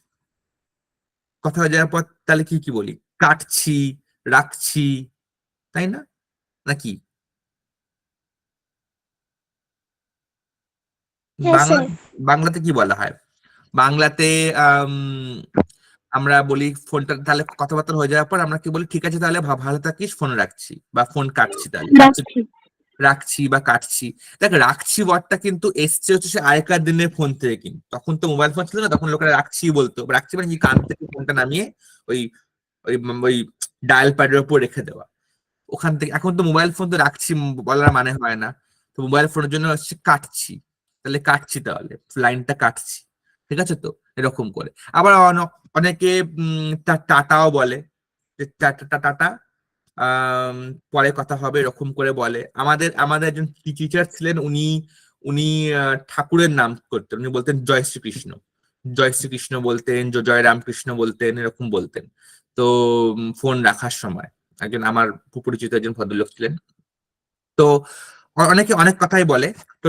কথা হয়ে যাওয়ার পর তাহলে কি কি বলি? কাটছি, রাখছি, তাই না, নাকি? Yes, Bangla, sir. বাংলাতে কি বলা হয়? বাংলাতে আমরা বলি ফোনটা, তাহলে কথাবার্তা হয়ে যাওয়ার পর আমরা কি বলি? ঠিক আছে তাহলে ভালো থাকিস, ফোন রাখছি, বা ফোন কাটছি, তাহলে কাটছি, রাখছি বা কাটছি। দেখ রাখছি ওয়ার্ডটা কিন্তু এসছে হচ্ছে সে আগেকার দিনের ফোন থেকে, কিন্তু তখন তো মোবাইল ফোন ছিল না, তখন লোকেরা রাখছি বলতো, রাখছি মানে কি কান থেকে ফোনটা নামিয়ে ওই ওই ওই ডায়াল প্যাডের উপর রেখে দেওয়া, ওখান থেকে। এখন তো মোবাইল ফোন তো রাখছি বলার মানে হয় না, তো মোবাইল ফোনের জন্য হচ্ছে কাটছি, তাহলে কাটছি, তাহলে লাইনটা কাটছি, ঠিক আছে? তো এরকম করে আবার অনেকে টাটাও বলে, যে টাটা, আম, পরে কথা হবে, এরকম করে বলে। আমাদের আমাদের একজন টিচার ছিলেন, উনি উনি ঠাকুরের নাম করতেন, উনি বলতেন জয় শ্রীকৃষ্ণ, জয় শ্রীকৃষ্ণ বলতেন, জয় রামকৃষ্ণ বলতেন, এরকম বলতেন। তো ফোন রাখার সময় একজন আমার পরিচিত একজন ভদ্রলোক ছিলেন। তো অনেকে অনেক কথাই বলে। তো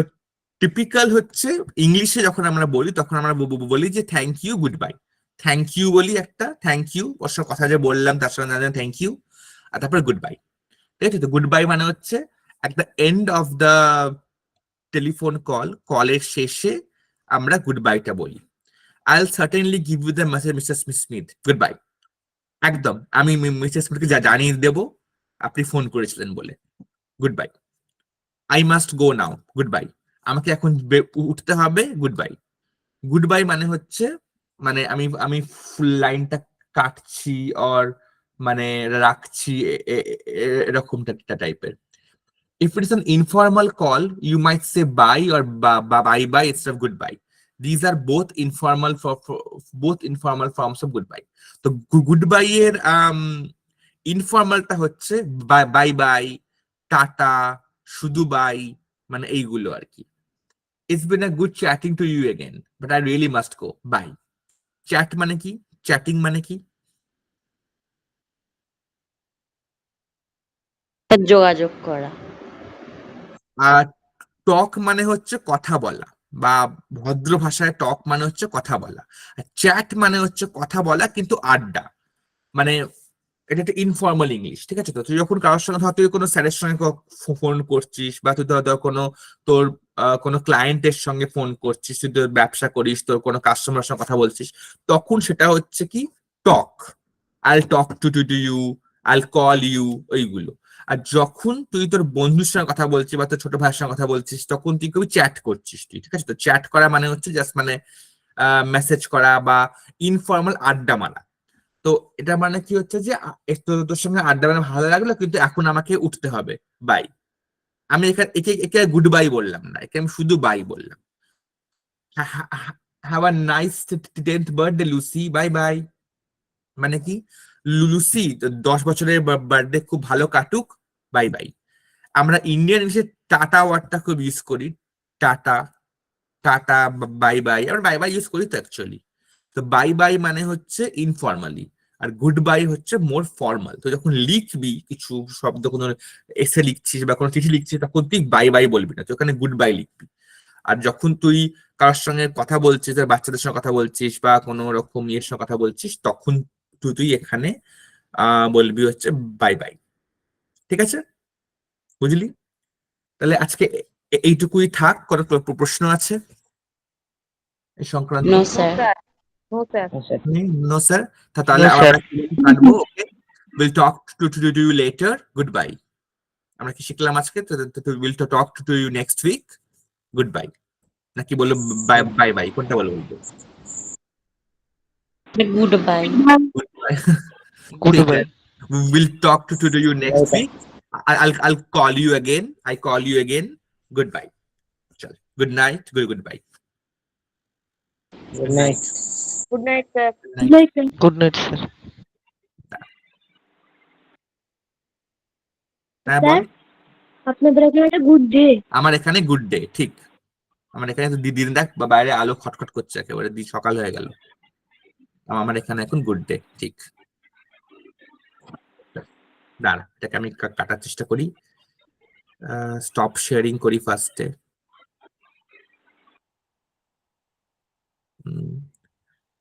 টিপিক্যাল হচ্ছে ইংলিশে যখন আমরা বলি তখন আমরা বলি যে thank you, goodbye. Thank you বলি একটা, থ্যাংক ইউ ওর সঙ্গে কথা যে বললাম তার সঙ্গে থ্যাংক ইউ, আর তারপরে গুড বাই, ঠিক আছে? তো গুড বাই মানে হচ্ছে at the end of the telephone call, কলের শেষে আমরা গুড বাইটা বলি। I'll certainly give you the message, Mrs. Smith. Good bye, একদম আমি মিসেস স্মিথকে জানিয়ে দেবো আপনি ফোন করেছিলেন বলে। Good bye. I must go now, good bye, আমাকে এখন উঠতে হবে, গুড বাই। গুড বাই মানে হচ্ছে, মানে আমি ফুল লাইনটা কাটছি অর মানে রাখছি, এরকম টাইপের। If it is an informal call, you might say bye or bye bye instead of goodbye. These are both informal for both informal forms of goodbye. তো goodbye এর ইনফর্মালটা হচ্ছে বাই বাই, টাটা, শুধু by, মানে এইগুলো আর কি। It's been a good chatting to you again, but I really must go. Bye. Chat মানে কি? Chatting মানে কি? যোগাযোগ করা। আর টক মানে হচ্ছে কথা বলা, বা ভদ্র ভাষায় টক মানে হচ্ছে কথা বলা। আর চ্যাট মানে হচ্ছে কথা বলা কিন্তু আড্ডা, মানে এটা একটা ইনফর্মাল ইংলিশ, ঠিক আছে? তো তুই যখন কারোর সঙ্গে ধর তুই কোনো স্যারের সঙ্গে ফোন করছিস, বা তুই ধর কোনো তোর কোনো ক্লায়েন্টের সঙ্গে ফোন করছিস, তুই তোর ব্যবসা করিস, তোর কোনো কাস্টমারের সঙ্গে কথা বলছিস, তখন সেটা হচ্ছে কি টক। আইল টক টু ইউ, আইল কল ইউ, ওইগুলো। আর যখন তুই তোর বন্ধুর সঙ্গে কথা বলছিস বা তোর ছোট ভাইয়ের সঙ্গে কথা বলছিস, তখন তুই কবি চ্যাট করছিস তুই, ঠিক আছে? তো চ্যাট করা মানে হচ্ছে জাস্ট মানে মেসেজ করা বা ইনফর্মাল আড্ডা মারা। তো এটা মানে কি হচ্ছে যে তোর সঙ্গে আড্ডা মানে ভালো লাগলো, কিন্তু এখন আমাকে উঠতে হবে, বাই। আমি এখানে একে একে গুড বাই বললাম না, একে আমি শুধু বাই বললাম। Have a nice 10th birthday Lucy, bye bye. মানে কি, লুসি 10 বছরের বার্থডে খুব ভালো কাটুক, বাই বাই। আমরা ইন্ডিয়ান ইংলিশে টাটা ওয়ার্ডটা খুব ইউজ করি, টাটা, টাটা, বাই বাই, আমরা বাই বাই ইউজ করি তো অ্যাকচুয়ালি। তো বাই বাই মানে হচ্ছে ইনফর্মালি, আর গুড বাই হচ্ছে মোর ফর্মাল। তো যখন লিখবি কিছু শব্দ, কোনো এসে লিখছিস বা কোনো চিঠি লিখছিস, তখন তুই বাই বাই বলবি না, তুই ওখানে গুড বাই লিখবি। আর যখন তুই কারোর সঙ্গে কথা বলছিস, তোর বাচ্চাদের সঙ্গে কথা বলছিস বা কোনো রকম ইয়ের সঙ্গে কথা বলছিস, তখন তুই এখানে বলবি হচ্ছে বাই বাই, ঠিক আছে? বুঝলি? তাহলে আজকে এইটুকুই থাক। কোনো প্রশ্ন আছে এই সংক্রান্ত? No no sir. Sir, no sir. No sir. তাহলে No, আমরা sir. কাটবো, okay? Will talk to you later, good bye. আমরা কি শিখলাম আজকে? Will talk to you next week, good bye. নাকি বললো বাই বাই বাই, কোনটা বলবো? Good bye. Good bye. Goodbye. We'll talk to you next week. I'll call you again. I call you again. Goodbye. Chal. Good night. Goodbye. Good night. Good night sir. Good night. Good night, sir. হ্যাঁ বল। আপনাদের এখানে একটা good day. আমার এখানে good day, ঠিক। আমার এখানে তো দিন দেখ বাইরে আলো খটখট করছে, একেবারে সকাল হয়ে গেল। আমার এখানে এখন গুড ডে, ঠিক। দাঁড়া, এটাকে আমি কাটার চেষ্টা করি। স্টপ শেয়ারিং করি ফার্স্টে।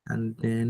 and then